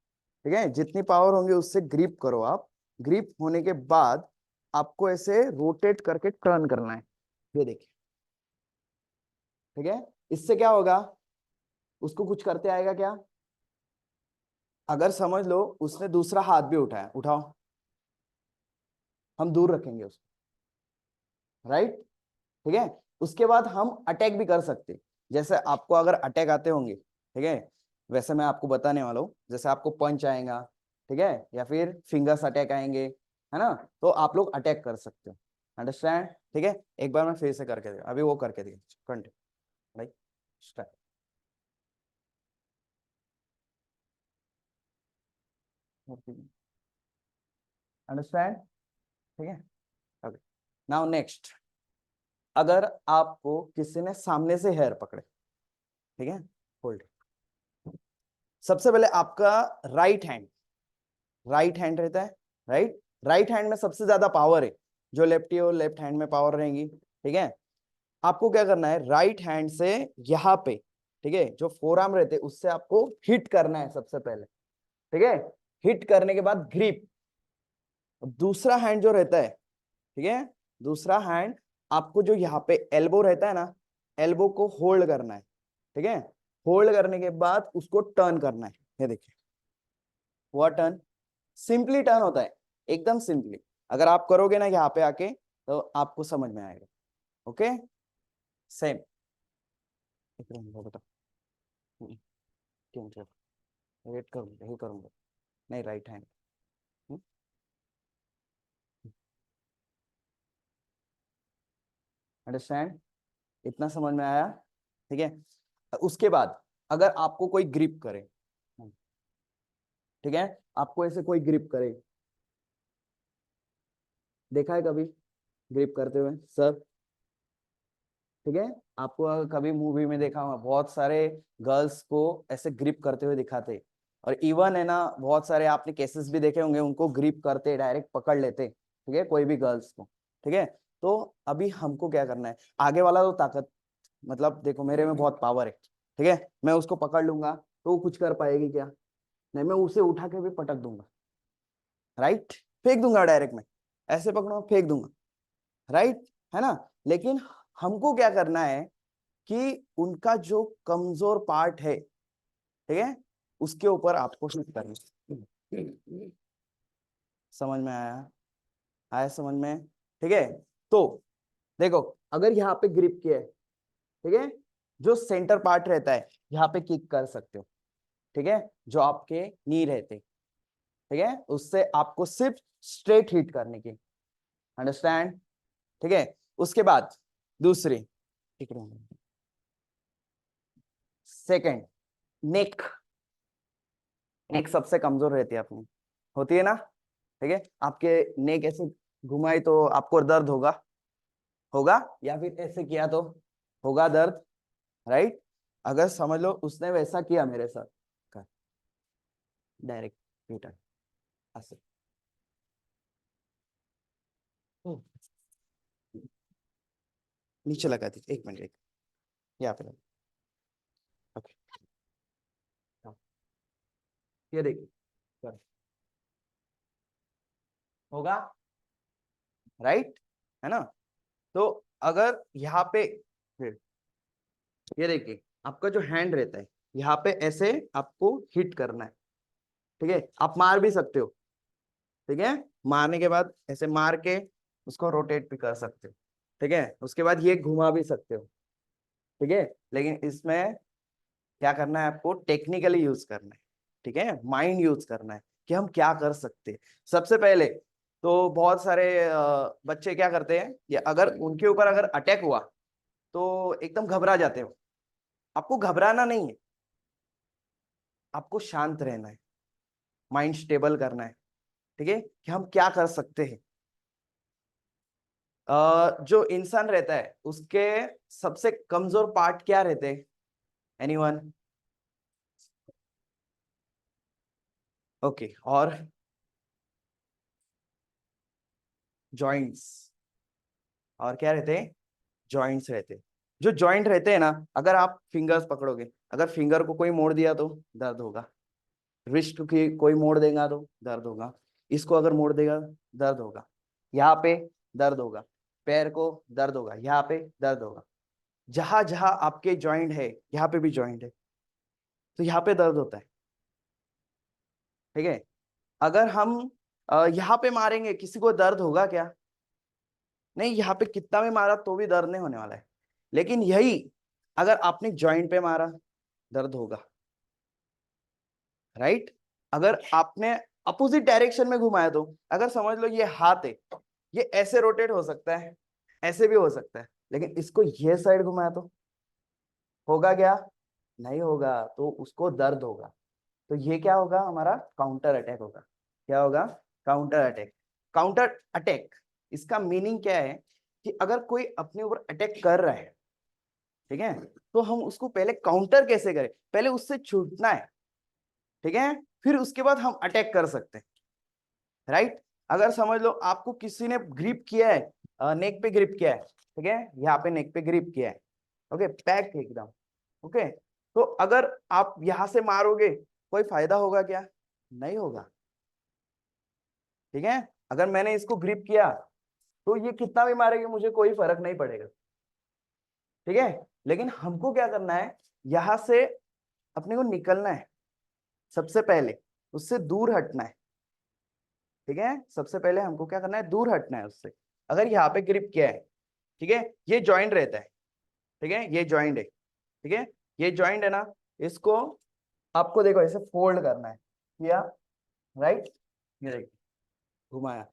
ठीक है, जितनी पावर होंगे उससे ग्रिप करो आप। ग्रिप होने के बाद आपको ऐसे रोटेट करके टर्न करना है, ये देखिए, ठीक है। इससे क्या होगा, उसको कुछ करते आएगा क्या, अगर समझ लो उसने दूसरा हाथ भी उठाया, उठाओ, हम दूर रखेंगे उसको, राइट, ठीक है। उसके बाद हम अटैक भी कर सकते, जैसे आपको अगर अटैक आते होंगे, ठीक है, वैसे मैं आपको बताने वाला हूँ, जैसे आपको पंच आएगा, ठीक है, या फिर फिंगर्स अटैक आएंगे, है ना, तो आप लोग अटैक कर सकते हो, अंडरस्टैंड, ठीक है। एक बार मैं फिर से करके दे, अभी वो करके दिया, कंटिन्यू राइट, स्टार्ट। अंडरस्टैंड, ठीक है, ओके। नाउ नेक्स्ट, अगर आपको किसी ने सामने से हेयर पकड़े, ठीक है, होल्ड, सबसे पहले आपका राइट हैंड रहता है, राइट, राइट हैंड में सबसे ज्यादा पावर है, जो लेफ्टी और लेफ्ट हैंड में पावर रहेंगी, ठीक है। आपको क्या करना है, राइट हैंड से यहाँ पे, ठीक है, जो फोर आर्म रहते हैं उससे आपको हिट करना है सबसे पहले, ठीक है। हिट करने के बाद ग्रिप, दूसरा हैंड जो रहता है, ठीक है, दूसरा हैंड आपको जो यहाँ पे एल्बो रहता है ना, एल्बो को होल्ड करना है, ठीक है। होल्ड करने के बाद उसको टर्न करना है, ये देखिए, हुआ टर्न, सिंपली टर्न होता है, एकदम सिंपली, अगर आप करोगे ना यहाँ पे आके तो आपको समझ में आएगा, ओके। सेम बता, वेट करूंगा, यही करूंगा, नहीं राइट हैंड, अंडरस्टैंड, इतना समझ में आया, ठीक है। उसके बाद अगर आपको कोई ग्रिप करे, ठीक है, आपको ऐसे कोई ग्रिप करे, देखा है कभी ग्रिप करते हुए सर, ठीक है, आपको अगर कभी मूवी में देखा होगा, बहुत सारे गर्ल्स को ऐसे ग्रिप करते हुए दिखाते, और इवन है ना, बहुत सारे आपने केसेस भी देखे होंगे, उनको ग्रिप करते डायरेक्ट पकड़ लेते, ठीक है, कोई भी गर्ल्स को, ठीक है। तो अभी हमको क्या करना है, आगे वाला तो ताकत, मतलब देखो मेरे में बहुत पावर है, ठीक है, मैं उसको पकड़ लूंगा तो वो कुछ कर पाएगी क्या, नहीं, मैं उसे उठा के भी पटक दूंगा, राइट, फेंक दूंगा डायरेक्ट, मैं ऐसे पकड़ूंगा फेंक दूंगा, राइट, है ना। लेकिन हमको क्या करना है कि उनका जो कमजोर पार्ट है, ठीक है, उसके ऊपर आपको हिट करना है। समझ में आया, आया समझ में, ठीक है। तो देखो, अगर यहाँ पे ग्रिप किया है, ठीक है, जो सेंटर पार्ट रहता है यहाँ पे किक कर सकते हो, ठीक है, जो आपके नी रहते, ठीक है, उससे आपको सिर्फ स्ट्रेट हिट करने की, अंडरस्टैंड, ठीक है। उसके बाद दूसरी, सेकंड, नेक, नेक सबसे कमजोर रहती है अपनी, होती है ना, ठीक है, आपके नेक ऐसे घुमाई तो आपको दर्द होगा, होगा, या फिर ऐसे किया तो होगा दर्द, राइट। अगर समझ लो उसने वैसा किया मेरे साथ, डायरेक्ट रिटर्न ऐसे, नीचे लगा दीजिए, 1 मिनट, यहाँ पे लगा। ओके, ये देखिए सर, होगा, राइट, है ना। तो अगर यहाँ पे फिर ये देखिए, आपका जो हैंड रहता है यहाँ पे ऐसे आपको हिट करना है, ठीक है। आप मार भी सकते हो, ठीक है, मारने के बाद ऐसे मार के उसको रोटेट भी कर सकते हो, ठीक है। उसके बाद ये घुमा भी सकते हो, ठीक है। लेकिन इसमें क्या करना है, आपको टेक्निकली यूज करना है, ठीक है, माइंड यूज करना है कि हम क्या कर सकते हैं। सबसे पहले तो बहुत सारे बच्चे क्या करते हैं, ये अगर उनके ऊपर अगर अटैक हुआ तो एकदम घबरा जाते हो। आपको घबराना नहीं है, आपको शांत रहना है, माइंड स्टेबल करना है, ठीक है, कि हम क्या कर सकते हैं। जो इंसान रहता है उसके सबसे कमजोर पार्ट क्या रहते हैं, एनीवन? ओके, और जॉइंट्स, और क्या रहते हैं, जॉइंट्स रहते हैं। जो जॉइंट रहते हैं ना, अगर आप फिंगर्स पकड़ोगे, अगर फिंगर को कोई मोड़ दिया तो दर्द होगा, रिस्ट की कोई मोड़ देगा तो दर्द होगा, इसको अगर मोड़ देगा दर्द होगा, यहाँ पे दर्द होगा, पैर को दर्द होगा, यहाँ पे दर्द होगा। जहां जहां आपके जॉइंट है यहाँ पे भी जॉइंट है, तो यहाँ पे दर्द होता है, ठीक है। अगर हम यहाँ पे मारेंगे, किसी को दर्द होगा क्या? नहीं, यहाँ पे कितना भी मारा तो भी दर्द नहीं होने वाला है। लेकिन यही अगर आपने जॉइंट पे मारा, दर्द होगा, राइट। अगर आपने अपोजिट डायरेक्शन में घुमाया तो, अगर समझ लो ये हाथ है, ये ऐसे रोटेट हो सकता है, ऐसे भी हो सकता है, लेकिन इसको ये साइड घुमाया तो होगा क्या? नहीं होगा, तो उसको दर्द होगा। तो ये क्या होगा, हमारा काउंटर अटैक होगा। क्या होगा? Counter attack. काउंटर अटैक, इसका मीनिंग क्या है कि अगर कोई अपने ऊपर अटैक कर रहा है, ठीक है, तो हम उसको पहले काउंटर कैसे करें, पहले उससे छूटना है, ठीक है, फिर उसके बाद हम अटैक कर सकते हैं, राइट। अगर समझ लो आपको किसी ने ग्रिप किया है, नेक पे ग्रिप किया है, ठीक है, यहाँ पे नेक पे ग्रिप किया है, ओके, पैक एकदम, ओके, तो अगर आप यहां से मारोगे कोई फायदा होगा क्या? नहीं होगा, ठीक है। अगर मैंने इसको ग्रिप किया तो ये कितना भी मारेगी मुझे कोई फर्क नहीं पड़ेगा, ठीक है। लेकिन हमको क्या करना है, यहां से अपने को निकलना है, सबसे पहले उससे दूर हटना है, ठीक है। सबसे पहले हमको क्या करना है, दूर हटना है उससे। अगर यहाँ पे ग्रिप किया है, ठीक है, ये जॉइंट रहता है, ठीक है, ये जॉइंट है, ठीक है, ये जॉइंट है ना, इसको आपको देखो ऐसे फोल्ड करना है, किया, राइट, ये देखिए घुमाया,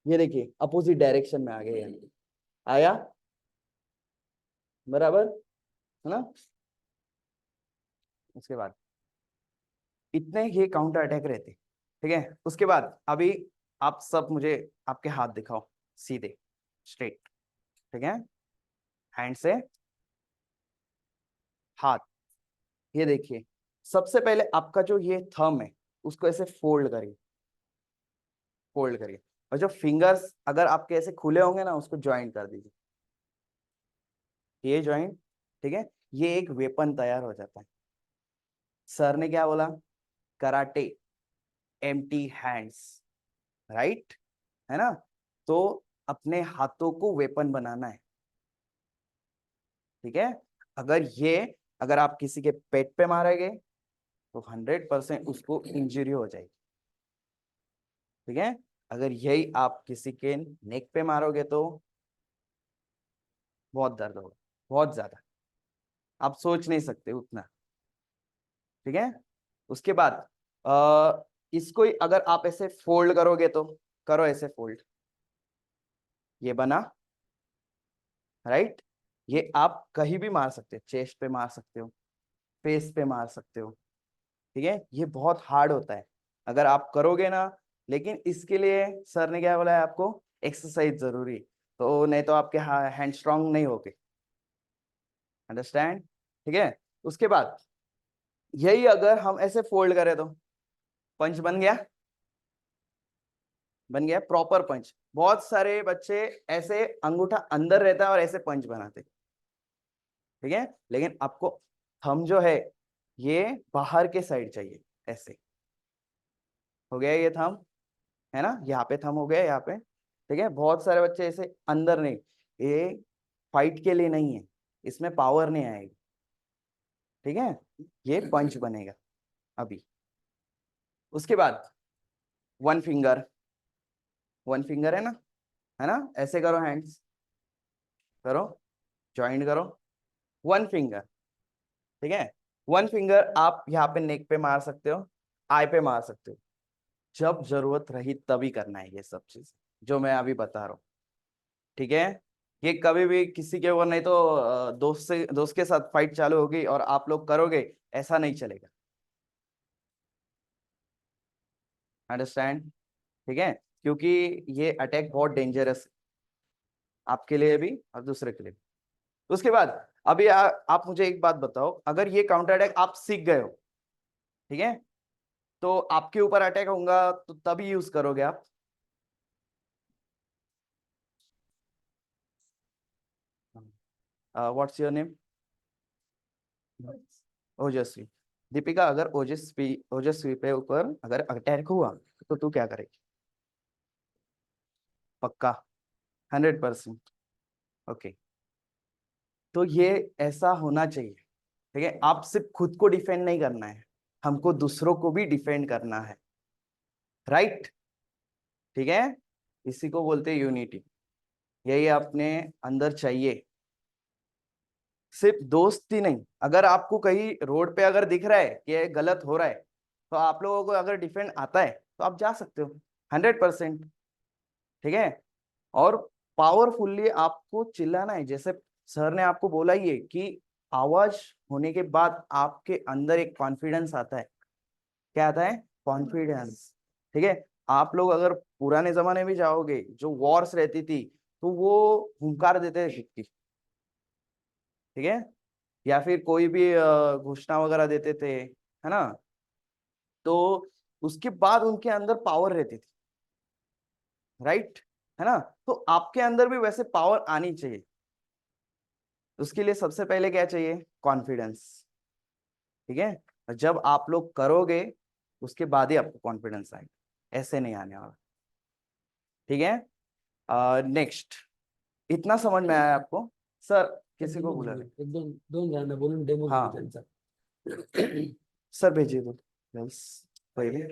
ये देखिए अपोजिट डायरेक्शन में आ गया, आया, बराबर है ना। उसके बाद इतने ये काउंटर अटैक रहते, ठीक है। उसके बाद अभी आप सब मुझे आपके हाथ दिखाओ, सीधे स्ट्रेट, ठीक है, हैंड से हाथ, ये देखिए। सबसे पहले आपका जो ये थंब है उसको ऐसे फोल्ड करिए, फोल्ड करिए, और जो फिंगर्स अगर आपके ऐसे खुले होंगे ना उसको ज्वाइंट कर दीजिए, ये ज्वाइंट, ठीक है। ये एक वेपन तैयार हो जाता है। सर ने क्या बोला? कराटे, एम्प्टी हैंड्स, राइट, है ना। तो अपने हाथों को वेपन बनाना है, ठीक है। अगर आप किसी के पेट पे मारेंगे तो 100% उसको इंजरी हो जाएगी, ठीक है। अगर यही आप किसी के नेक पे मारोगे तो बहुत दर्द होगा, बहुत ज्यादा, आप सोच नहीं सकते उतना, ठीक है। उसके बाद इसको अगर आप ऐसे फोल्ड करोगे तो, करो ऐसे फोल्ड, ये बना, राइट। ये आप कहीं भी मार सकते हो, चेस्ट पे मार सकते हो, फेस पे मार सकते हो, ठीक है। ये बहुत हार्ड होता है अगर आप करोगे ना, लेकिन इसके लिए सर ने क्या बोला है आपको? एक्सरसाइज जरूरी, तो नहीं तो आपके हैंड स्ट्रांग नहीं होगे, अंडरस्टैंड, ठीक है। उसके बाद यही अगर हम ऐसे फोल्ड करें तो पंच बन गया, बन गया प्रॉपर पंच। बहुत सारे बच्चे ऐसे अंगूठा अंदर रहता है और ऐसे पंच बनाते, ठीक है, लेकिन आपको थंब जो है ये बाहर के साइड चाहिए, ऐसे हो गया ये थंब, है ना, यहाँ पे थंब हो गया यहाँ पे, ठीक है। बहुत सारे बच्चे ऐसे अंदर नहीं, ये फाइट के लिए नहीं है, इसमें पावर नहीं आएगी, ठीक है, ये पंच बनेगा अभी। उसके बाद वन फिंगर है ना, ऐसे करो, हैंड्स करो, ज्वाइंट करो, वन फिंगर, ठीक है। वन फिंगर आप यहाँ पे नेक पे मार सकते हो, आई पे मार सकते हो, जब जरूरत रही तभी करना है ये सब चीज जो मैं अभी बता रहा हूँ, ठीक है। ये कभी भी किसी के ऊपर नहीं तो दोस्त के साथ फाइट चालू होगी और आप लोग करोगे, ऐसा नहीं चलेगा, अंडरस्टैंड, ठीक है, क्योंकि ये अटैक बहुत डेंजरस आपके लिए भी और दूसरे के लिए भी। उसके बाद अभी आप मुझे एक बात बताओ, अगर ये काउंटर अटैक आप सीख गए हो, ठीक है, तो आपके ऊपर अटैक होगा तो तभी यूज करोगे आप। What's your name? ओजस्वी। दीपिका, अगर ओजस्वी पे ऊपर अगर अटैक हुआ तो तू क्या करेगी? पक्का? 100%? ओके, तो ये ऐसा होना चाहिए, ठीक है। आप सिर्फ खुद को डिफेंड नहीं करना है, हमको दूसरों को भी डिफेंड करना है, राइट, ठीक है। इसी को बोलते हैं यूनिटी, यही अपने अंदर चाहिए। सिर्फ दोस्ती नहीं, अगर आपको कहीं रोड पे अगर दिख रहा है कि ये गलत हो रहा है, तो आप लोगों को अगर डिफेंड आता है तो आप जा सकते हो 100%, ठीक है। और पावरफुल्ली आपको चिल्लाना है, जैसे सर ने आपको बोला ही है कि आवाज होने के बाद आपके अंदर एक कॉन्फिडेंस आता है। क्या आता है? कॉन्फिडेंस, ठीक है। आप लोग अगर पुराने जमाने में जाओगे, जो वॉर्स रहती थी, तो वो हुंकार देते थे खुद की, ठीक है, या फिर कोई भी घोषणा वगैरह देते थे, है ना, तो उसके बाद उनके अंदर पावर रहती थी, राइट, है ना। तो आपके अंदर भी वैसे पावर आनी चाहिए, उसके लिए सबसे पहले क्या चाहिए? कॉन्फिडेंस, ठीक है। और जब आप लोग करोगे उसके बाद ही आपको कॉन्फिडेंस आएगा, ऐसे नहीं आने वाला, ठीक है। नेक्स्ट, इतना समझ में आया आपको? सर किसी को बोला नहीं? एकदम दोन जणांना बोलून डेमो हाँ। घेऊ त्यांचा. सर भेजिए दो गर्ल्स पहले।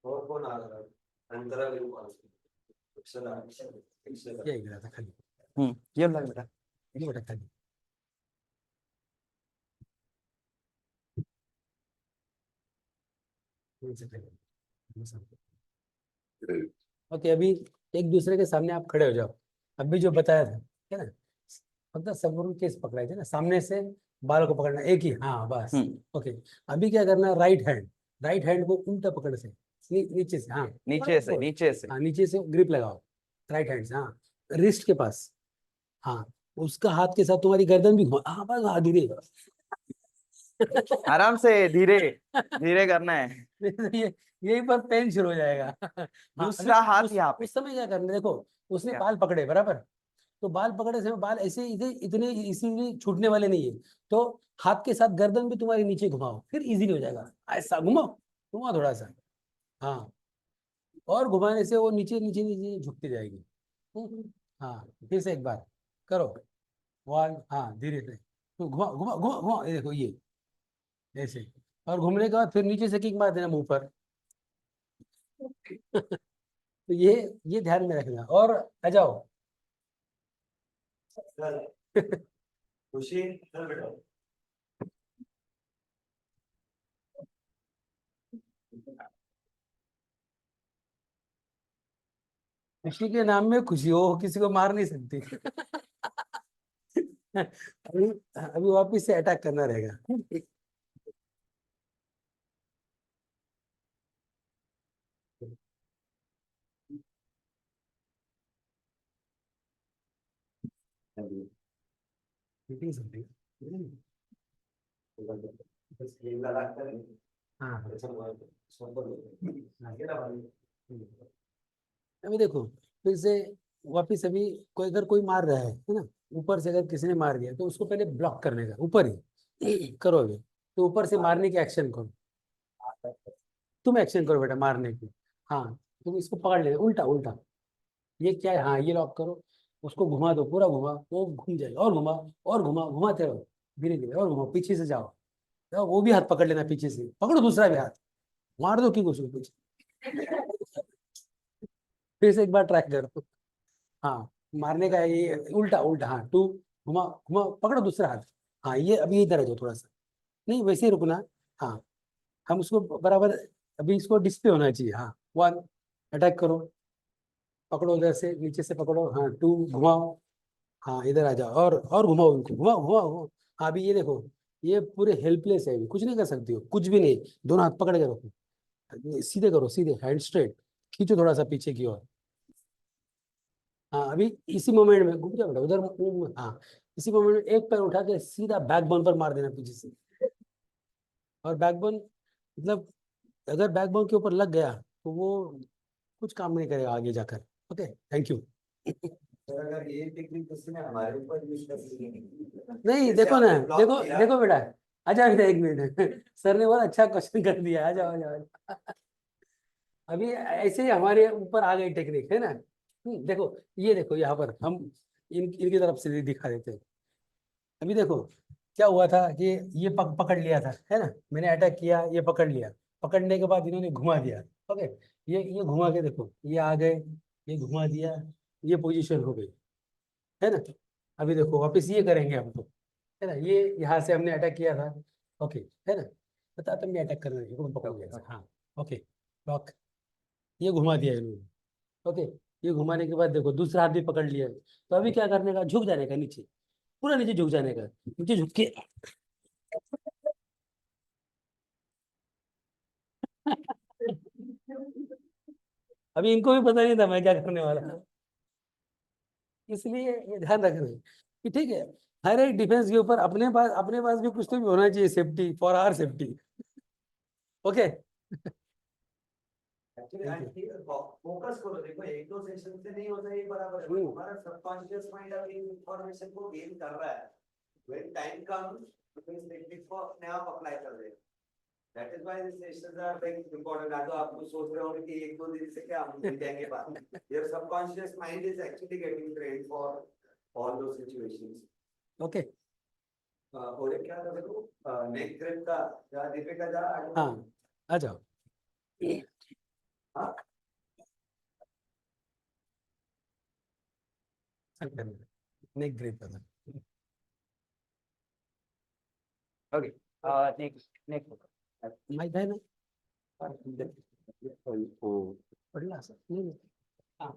और कौन आ रहा है? अंतरा भी कौन सी? या इकडे आता खाली. ये लग बेटा। ये बघा खाली. ओके, अभी एक दूसरे के सामने आप खड़े हो जाओ. अभी जो बताया था, है ना, फक्त समोरून केस पकड़ायचे ना, सामने से बाल को पकड़ना, एक ही, हाँ बस. ओके, अभी क्या करना, राइट हैंड को उल्टा पकड़ से, नीचे से, हाँ नीचे से, हाँ नीचे से ग्रिप लगाओ, राइट हैंड से, हाँ रिस्ट के पास, हाँ उसका हाथ के साथ तुम्हारी गर्दन भी घुमा, हाँ बस, हाँ धीरे. आराम से, धीरे धीरे करना है। ये यही पर पेन शुरू हो जाएगा. हाँ, दूसरा हाथ यहाँ पे। उस समय क्या करना, देखो उसने क्या? बाल पकड़े बराबर, तो बाल पकड़े से बाल ऐसे इतने इजीली छूटने वाले नहीं है, तो हाथ के साथ गर्दन भी तुम्हारी नीचे घुमाओ, फिर इजीली हो जाएगा. ऐसा घुमाओ, घुमाओ थोड़ा सा, हाँ, और घुमाने से वो नीचे नीचे नीचे झुकती जाएगी. हाँ, फिर से एक बार करो, वन, हाँ धीरे से, तो घुमा घुमा घुमा घुमा, ये देखो ये ऐसे, और घूमने के बाद फिर नीचे से किक मार देना मुंह पर. तो ये ध्यान में रखना. और आ जाओ. खुशी इधर बैठो. खुशी के नाम में खुशी हो, किसी को मार नहीं सकती. अभी अभी वापिस से अटैक करना रहेगा. Meeting something. बस ये लगा कर हाँ अभी देखो फिर से वापिस, अभी कोई अगर कोई मार रहा है ना, ऊपर से अगर किसी ने मार दिया तो उसको पहले ब्लॉक करने का, ऊपर ही करो अभी, तो ऊपर से मारने की एक्शन करो, तुम एक्शन करो बेटा मारने की। हाँ तुम इसको पकड़ ले, उल्टा उल्टा, ये क्या है, हाँ ये लॉक करो, उसको घुमा दो, पूरा घुमा, वो घूम जाएगा, और घुमा, और घुमा, घुमाते रहो धीरे धीरे, और घुमाओ, पीछे से जाओ, वो भी हाथ पकड़ लेना पीछे से, पकड़ो दूसरा भी हाथ, मार दो कि कुछ पीछे, फिर से एक बार ट्रैक करो। हाँ मारने का है ये, उल्टा उल्टा, हाँ टू, घुमा घुमा, पकड़ो दूसरा हाथ, हाँ ये अभी इधर है जो थोड़ा सा, नहीं वैसे ही रुकना। हाँ हम उसको बराबर, अभी इसको डिस्प्ले होना चाहिए, हाँ वन, अटैक करो, पकड़ो उधर से नीचे से पकड़ो, हाँ टू, घुमाओ, हाँ इधर आ जाओ, और घुमाओ उनको, घुमाओ घुमाओ घुमाओ। हाँ अभी ये देखो, ये पूरे हेल्पलेस है, अभी कुछ नहीं कर सकती हो, कुछ भी नहीं, दोनों हाथ पकड़ के रखो, सीधे करो, सीधे हैंड स्ट्रेट, खींचो थोड़ा सा पीछे की ओर। हाँ अभी इसी मोमेंट में घूम जाओ बेटा उधर, हाँ इसी मोमेंट में एक पैर उठा के सीधा बैकबोन पर मार देना पीछे से, और बैकबोन मतलब अगर बैकबोन के ऊपर लग गया तो वो कुछ काम नहीं करेगा आगे जाकर। Okay thank you. सर अगर ये टेक्निक किसी ने हमारे ऊपर यूज कर ली, नहीं जैसे देखो ना, आपने block देखो किया, देखो बेटा, आ जाओ बेटा एक मिनट सर ने बहुत अच्छा क्वेश्चन कर दिया, आ जाओ आ जाओ। अभी ऐसे ही हमारे ऊपर आ गई टेक्निक है ना। देखो ये देखो यहाँ पर हम इनकी तरफ से दिखा देते हैं। अभी देखो क्या हुआ था कि ये पकड़ लिया था है ना, मैंने अटैक किया, ये पकड़ लिया, पकड़ने के बाद इन्होंने घुमा दिया। ओके ये घुमा के देखो, ये आ गए, ये घुमा दिया, ये पोजीशन हो गई है ना। अभी देखो वापस ये करेंगे हम तो, है ना, ये यहाँ से हमने अटैक किया था। ओके है ना, बता तुमने अटैक करना है, पकड़ लिया था, हाँ ओके लॉक, ये घुमा दिया इन्होंने। ओके ये घुमाने के बाद देखो दूसरा हाथ भी पकड़ लिया है। तो अभी क्या करने का, झुक जाने का नीचे, पूरा नीचे झुक जाने का, नीचे झुक के अभी इनको भी पता नहीं था मैं क्या करने वाला था, इसलिए ये ध्यान रखना है कि ठीक है, हर एक डिफेंस के ऊपर अपने पास भी कुछ तो भी होना चाहिए, safety for our safety. Okay actually focus करो, देखो एक दो सेशन से नहीं होता ये बराबर है, but हमारा सबकॉन्शियस माइंड अभी इंफॉर्मेशन को गेन कर रहा है, व्हेन टाइम कम्स तो इस टेक्निक को अपने आप अप्लाई कर देगा। That is why this sessions are very important. आज तो आप कुछ सोच रहे होंगे कि एक दो दिन से क्या हम भूल जाएंगे बात, your subconscious mind is actually getting trained for all those situations. Okay और एक क्या था देखो, नेक ग्रिप का जहाँ दीपिका जा, हाँ आ जाओ। हाँ नेक ग्रिप करना, ओके नेक्स्ट नेक्स्ट माइक है ना, पढ़ला सर नहीं, हाँ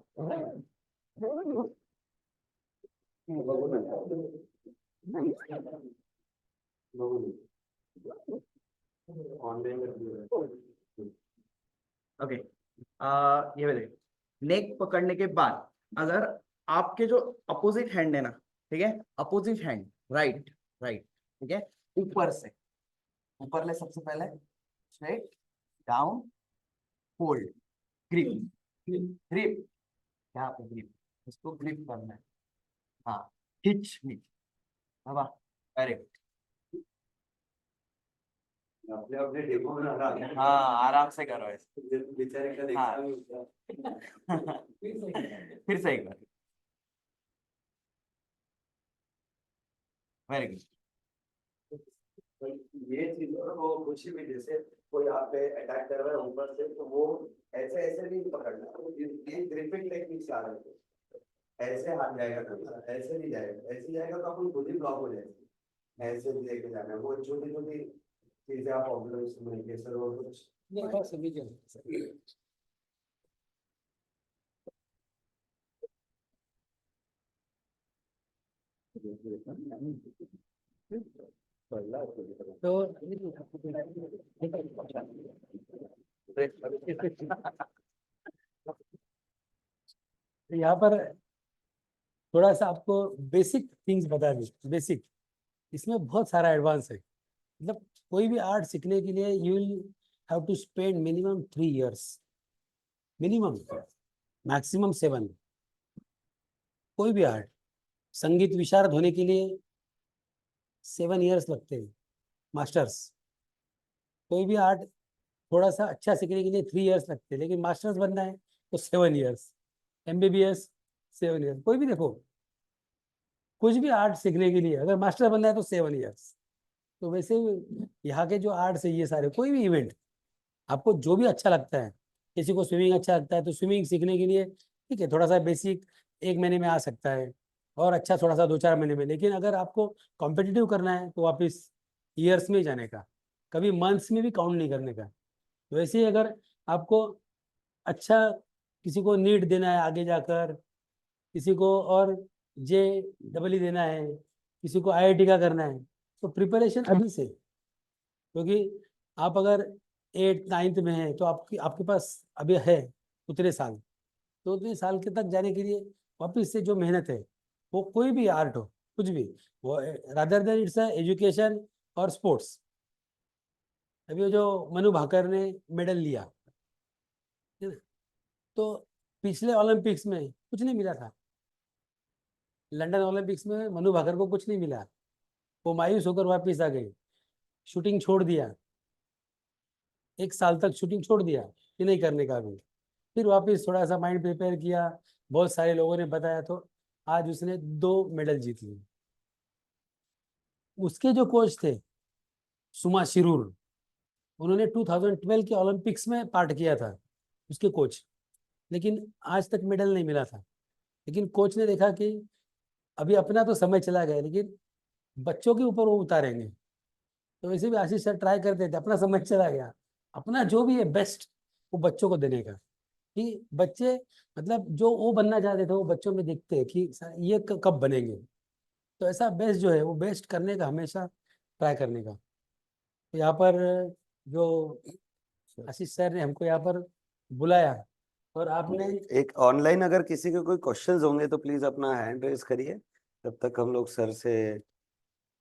ओके ये बताइए, नेक पकड़ने के बाद अगर आपके जो अपोजिट हैंड है ना, ठीक है, अपोजिट हैंड राइट राइट, ठीक है, ऊपर से, ऊपर ले सबसे पहले, straight down, hold, grip, grip, यहाँ पे ग्रिप, इसको ग्रिप करना है, हाँ हिच हिच, बाबा अरे अपने अपने डेमो में लगा के, हाँ आराम से करो ऐसे, बेचारे का हाँ। देखा नहीं फिर से एक बार, वेरी गुड, ये चीज और वो खुशी भी, जैसे कोई आप पे अटैक कर रहा है ऊपर से, तो वो ऐसे ऐसे नहीं पकड़ना, वो ये ग्रिपिंग टेक्निक से आ रहा है, ऐसे हाथ जाएगा ना, ऐसे नहीं जाएगा, ऐसे जाएगा तो अपन खुद ही ब्लॉक हो जाएगी, ऐसे भी लेके जाना है। वो छोटी छोटी चीजें आप ऑब्जर्वेशन में लेके सर, और कुछ नहीं बस अभी जो तो यहाँ पर थोड़ा सा आपको बेसिक थिंग्स बता दी, बेसिक, इसमें बहुत सारा एडवांस है, मतलब कोई भी आर्ट सीखने के लिए you will have to spend minimum 3 years, minimum, maximum 7. कोई भी आर्ट, संगीत विशारद होने के लिए 7 years लगते हैं, मास्टर्स. कोई भी आर्ट थोड़ा सा अच्छा सीखने के लिए 3 years लगते हैं, लेकिन मास्टर्स बनना है तो 7 years, MBBS 7 years. कोई भी देखो, कुछ भी आर्ट सीखने के लिए अगर मास्टर बनना है तो 7 years. तो वैसे यहाँ के जो आर्ट्स है ये सारे, कोई भी इवेंट आपको जो भी अच्छा लगता है, किसी को स्विमिंग अच्छा लगता है तो स्विमिंग सीखने के लिए ठीक है, थोड़ा सा बेसिक 1 महीने में आ सकता है, और अच्छा थोड़ा सा 2-4 महीने में. लेकिन अगर आपको कॉम्पिटिटिव करना है तो वापस ईयर्स में ही जाने का, कभी मंथ्स में भी काउंट नहीं करने का. तो वैसे ही अगर आपको अच्छा किसी को नीट देना है आगे जाकर, किसी को और JEE देना है, किसी को IIT का करना है, तो प्रिपरेशन अभी से. क्योंकि आप अगर 8th-9th में है तो आपके पास अभी है उतने साल, तो उतने साल के तक जाने के लिए वापस से जो मेहनत है, वो कोई भी आर्ट हो, कुछ भी, वो रादर देन इट्स एजुकेशन और स्पोर्ट्स. अभी वो जो मनु भाकर ने मेडल लिया है ना, तो पिछले ओलंपिक्स में कुछ नहीं मिला था. लंदन ओलंपिक्स में मनु भाकर को कुछ नहीं मिला, वो मायूस होकर वापस आ गए, शूटिंग छोड़ दिया, 1 साल तक शूटिंग छोड़ दिया कि नहीं करने का भी. फिर वापस थोड़ा सा माइंड प्रिपेयर किया, बहुत सारे लोगों ने बताया, तो आज उसने 2 मेडल जीत लिए. उसके जो कोच थे सुमा शिरूर, उन्होंने 2012 के ओलंपिक्स में पार्ट किया था, उसके कोच, लेकिन आज तक मेडल नहीं मिला था. लेकिन कोच ने देखा कि अभी अपना तो समय चला गया, लेकिन बच्चों के ऊपर वो उतारेंगे. तो वैसे भी आशीष सर ट्राई करते थे, अपना समय चला गया, अपना जो भी है बेस्ट वो बच्चों को देने का, कि बच्चे मतलब जो वो बनना चाहते थे वो बच्चों में देखते हैं कि ये कब बनेंगे. तो ऐसा बेस्ट जो है वो बेस्ट करने का, हमेशा ट्राई करने का. तो यहाँ पर जो आशीष सर ने हमको यहाँ पर बुलाया, और आपने एक ऑनलाइन अगर किसी के कोई क्वेश्चंस होंगे तो प्लीज अपना हैंड रेज करिए, तब तक हम लोग सर से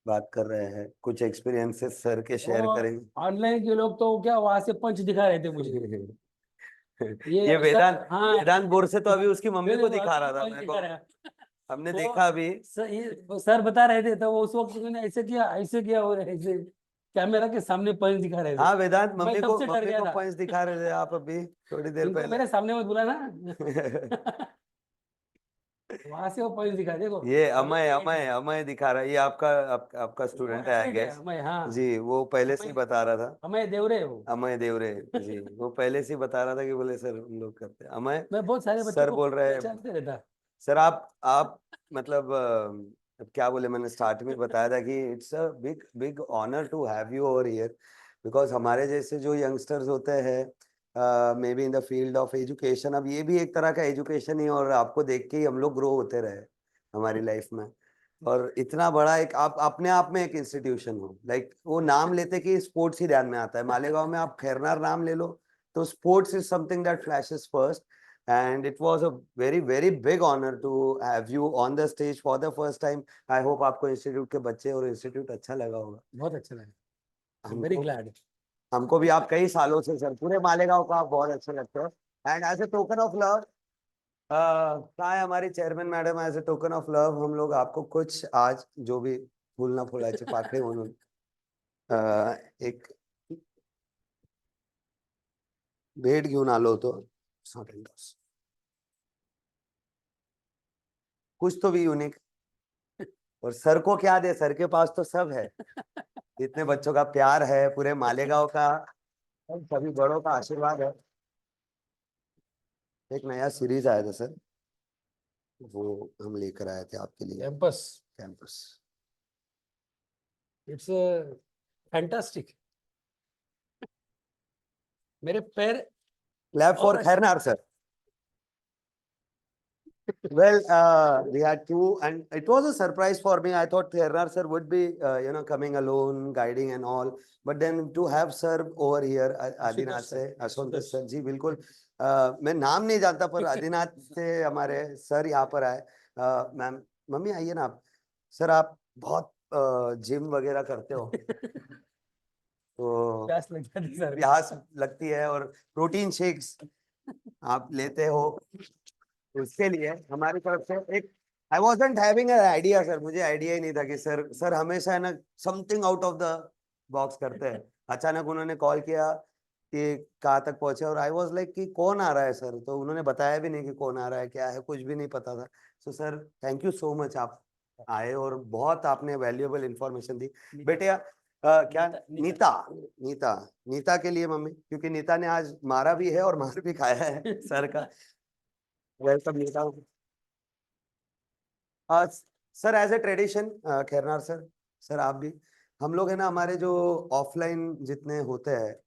बात कर रहे हैं, कुछ एक्सपीरियंसेस सर के शेयर करेंगे. ऑनलाइन के लोग तो क्या वहां से पंच दिखा रहे थे मुझे. ये वेदांत, हाँ, वेदांत बोर से तो अभी उसकी मम्मी को देखो, दिखा रहा था पंच मेरे दिखा को, रहा है. हमने वो देखा अभी. वो सर बता रहे थे, तो वो उस वक्त उन्होंने ऐसे किया और ऐसे कैमरा के सामने पंच दिखा रहे थे. हाँ वेदांत, मैं तब से डर गया था. पंच दिखा रहे थे आप अभी थोड़ी देर इनको पहले. मेरे सामने मत बुला ना. वहां से वो पंच दिखा, देखो. ये अमय दिखा रहा है, ये आपका वो स्टूडेंट है आई athlete है, गेस. मैं, हाँ. जी, वो पहले से ही बता रहा था. हमें देवरे है वो. अमय देवरे जी, वो पहले से ही बता रहा था कि बोले सर हम लोग करते हैं. अमय मैं बहुत सारे बच्चों सर को बोल रहे हैं, पहचानते रहता. सर आप मतलब अब क्या बोले, मैंने स्टार्ट में बताया था कि it's a big big honour to have you over here, because हमारे जैसे जो यंगस्टर्स होते हैं maybe in the field of education, अब ये भी एक तरह का एजुकेशन ही, और आपको देख के ही हम लोग ग्रो होते रहे हमारी लाइफ में. और इतना बड़ा एक आप अपने आप में एक इंस्टीट्यूशन हो, लाइक वो नाम लेते कि स्पोर्ट्स ही ध्यान में आता है. मालेगांव में आप खैरनार नाम ले लो तो sports is something that flashes first. And it was a very very big honor to have you on the stage for the first time. I hope आपको इंस्टीट्यूट के बच्चे और इंस्टीट्यूट अच्छा लगा होगा. बहुत अच्छा लगा. Very glad. हमको भी आप कई सालों से सर, पूरे मालेगांव का आप बहुत अच्छे लगते हो. And as a token of love, कहाँ है हमारी chairman madam, as a token of love हम लोग आपको कुछ आज जो भी फूलना फुलाचे पाकळे म्हणून एक भेट घेऊन आलो होतो. कुछ तो भी यूनिक. और सर को क्या दे, सर के पास तो सब है. इतने बच्चों का प्यार है, पूरे मालेगांव का, सभी बड़ों का आशीर्वाद है. एक नया सीरीज आया था सर, वो हम लेकर आए थे आपके लिए. कैंपस. It's fantastic. मेरे पैर. Clap for Khairnar sir. Well, we had two, and it was a surprise for me. I thought Khairar sir would be, coming alone, guiding and all. But then to have sir over here, Adinath से, Ashutosh sir जी, बिल्कुल. मैं नाम नहीं जानता पर आदिनाथ से हमारे sir यहाँ पर आए. मैम, मम्मी आइए ना आप. सर आप बहुत जिम वगैरह करते हो. तो प्यास लग जाती सर। प्यास लगती है और प्रोटीन शेक्स आप लेते हो, उसके लिए हमारी तरफ से एक आई wasn't having an idea sir, मुझे आइडिया ही नहीं था कि सर हमेशा है ना something out of the box करते हैं। अचानक उन्होंने कॉल किया कि कहाँ तक पहुंचे, और आई वाज लाइक कि कौन आ रहा है सर, तो उन्होंने बताया भी नहीं कि कौन आ रहा है क्या है, कुछ भी नहीं पता था। So sir thank you so much, आप आए और बहुत आपने वैल्यूएबल इंफॉर्मेशन दी। बेटे क्या नीता नीता नीता के लिए मम्मी, क्योंकि नीता ने आज मारा भी है और मार भी खाया है सर का। Welcome Nita. Sir as a tradition Khairnar sir आप भी, हम लोग है ना हमारे जो ऑफलाइन जितने होते हैं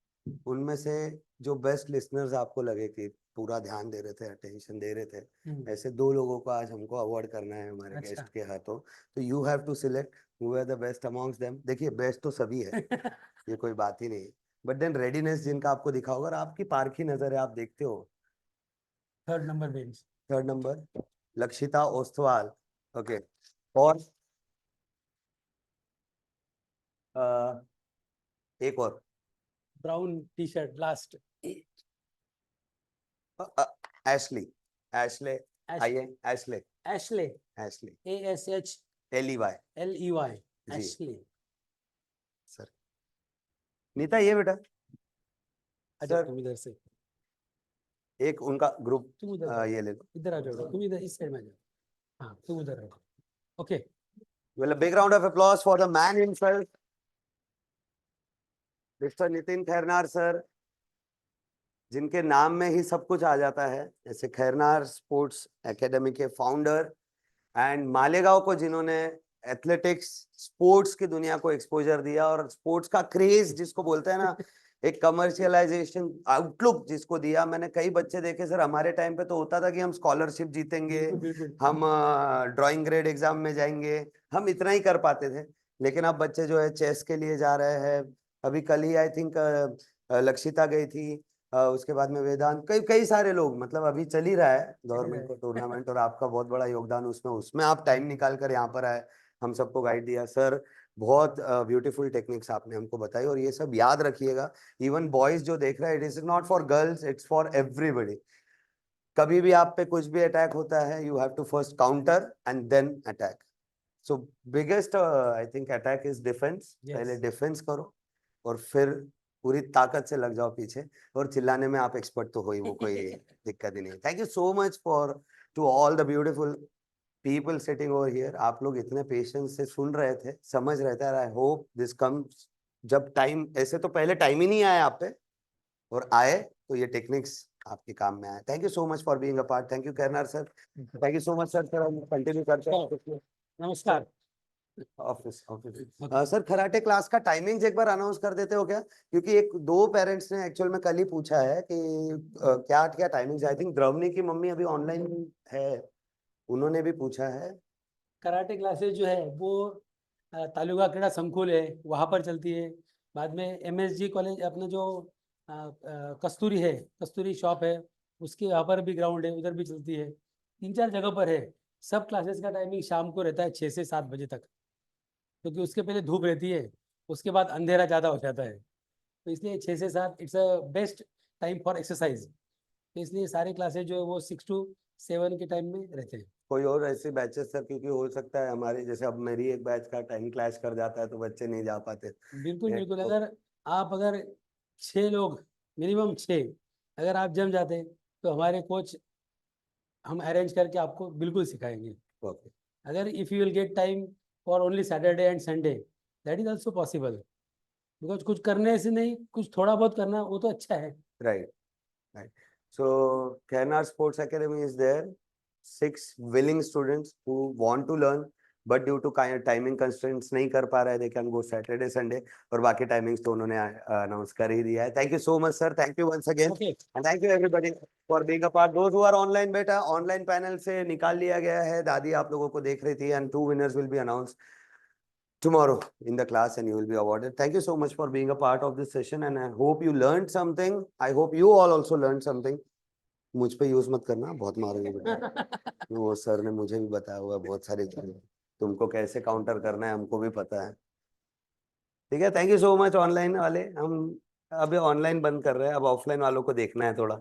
उनमें से जो बेस्ट लिसनर्स आपको लगे कि पूरा ध्यान दे रहे थे, अटेंशन दे रहे थे, ऐसे 2 लोगों को आज हमको अवार्ड करना है हमारे अच्छा। गेस्ट के हाथों। तो you have to select who are the best amongst them. देखिए बेस्ट तो सभी है, ये कोई बात ही नहीं, बट देन रेडीनेस जिनका आपको दिखा होगा और आपकी पारखी नजर है, आप देखते हो। 3rd number bench. 3rd number Lakshita Ostwal. Okay, और एक और brown T shirt last. Ashley, Ashley आइए, Ashley Ashley, Ashley ASH LEY LEY, ji Ashley. Sir. Neeta ये बेटा अच्छा सर, तुम इधर से, एक उनका ग्रुप तुम उधर जाओ, ये ले लो। इधर आ जाओ, तुम इधर इस साइड में जाओ। हाँ तुम उधर रहो। Okay. Well, a big round of applause for the man himself, Mr. Nitin Khairnar sir, जिनके नाम में ही सब कुछ आ जाता है, जैसे खैरनार स्पोर्ट्स एकेडमी के फाउंडर, एंड मालेगांव को जिन्होंने एथलेटिक्स स्पोर्ट्स की दुनिया को एक्सपोजर दिया, और स्पोर्ट्स का क्रेज जिसको बोलते हैं ना, एक कमर्शियलाइजेशन आउटलुक जिसको दिया। मैंने कई बच्चे देखे सर, हमारे टाइम पे तो होता था कि हम स्कॉलरशिप जीतेंगे, हम ड्राइंग ग्रेड एग्जाम में जाएंगे, हम इतना ही कर पाते थे। लेकिन अब बच्चे जो है चेस के लिए जा रहे हैं। अभी कल ही आई थिंक लक्षिता गई थी, उसके बाद में वेदांत, कई कई सारे लोग, मतलब अभी चल ही रहा है गवर्नमेंट को टूर्नामेंट, और आपका बहुत बड़ा योगदान उसमें आप टाइम निकाल कर यहाँ पर आए, हम सबको गाइड दिया सर। बहुत ब्यूटीफुल टेक्निक्स आपने हमको बताई, और ये सब याद रखिएगा। इवन बॉयज जो देख रहे हैं, it is not for girls, it's for everybody. कभी भी आप पे कुछ भी अटैक होता है, you have to first counter and then attack. So biggest I think attack is defence. पहले डिफेंस करो और फिर पूरी ताकत से लग जाओ पीछे, और चिल्लाने में आप एक्सपर्ट तो हो ही, वो कोई दिक्कत ही नहीं। Thank you so much for to all the beautiful people sitting over here. आप लोग इतने पेशेंस से सुन रहे थे, समझ रहे थे, आई होप दिस कम्स जब टाइम, ऐसे तो पहले टाइम ही नहीं आया आप पे, और आए तो ये टेक्निक्स आपके काम में आए। Thank you so much for being a part. Thank you Kairnar sir, thank you so much sir. Sir हम कंटिन्यू करते हैं नमस्कार। Office office. Sir karate class का टाइमिंग्स एक बार अनाउंस कर देते हो क्या, क्योंकि एक 2 पेरेंट्स ने एक्चुअल में कल ही पूछा है कि क्या क्या टाइमिंग्स। आई थिंक द्रवनी की मम्मी अभी ऑनलाइन है, उन्होंने भी पूछा है। कराटे क्लासेस जो है वो तालुका क्रीड़ा संकुल है वहाँ पर चलती है। बाद में MSG कॉलेज अपना जो कस्तूरी है, कस्तूरी शॉप है, उसके वहाँ पर भी ग्राउंड है, उधर भी चलती है। 3-4 जगह पर है। सब क्लासेस का टाइमिंग शाम को रहता है 6 से 7 बजे तक, क्योंकि उसके पहले धूप रहती है, उसके बाद अंधेरा ज़्यादा हो जाता है। तो इसलिए 6 से 7 it's a best time for exercise. तो इसलिए सारे क्लासेज जो है वो 6 to 7 के टाइम में रहते हैं। कोई और ऐसे बैचेस सर, क्योंकि हो सकता है हमारे जैसे अब मेरी एक बैच का टाइम क्लैश कर जाता है तो बच्चे नहीं जा पाते। बिल्कुल ये बिल्कुल, तो अगर 6 लोग, मिनिमम 6 अगर आप जम जाते तो हमारे कोच हम अरेंज करके आपको बिल्कुल सिखाएंगे। ओके, अगर if you will get time for only Saturday and Sunday, that is also possible. Because कुछ करने से नहीं, कुछ थोड़ा बहुत करना वो तो अच्छा है। Right right. So Kairnar sports academy is there, 6 willing students who want to learn, but due to kind timing constraints नहीं कर पा रहे, they can go Saturday Sunday, और बाकी टाइमिंग्स तो उन्होंने अनाउंस कर ही दिया है। Thank you so much sir, thank you once again, okay. And thank you everybody for being a part. Those who are online, बेटा ऑनलाइन पैनल से निकाल लिया गया है, दादी आप लोगों को देख रही थी, and 2 winners will be announced tomorrow in the class and you will be awarded. Thank you so much for being a part of this session, and I hope you learned something. I hope you all also learned something. मुझ पे use मत करना, बहुत मारोगे बेटा। वो sir ने मुझे भी बताया हुआ है बहुत सारी चीजें, तुमको कैसे काउंटर करना है हमको भी पता है। ठीक है, thank you so much online वाले। हम अभी ऑनलाइन बंद कर रहे हैं, अब ऑफलाइन वालों को देखना है थोड़ा।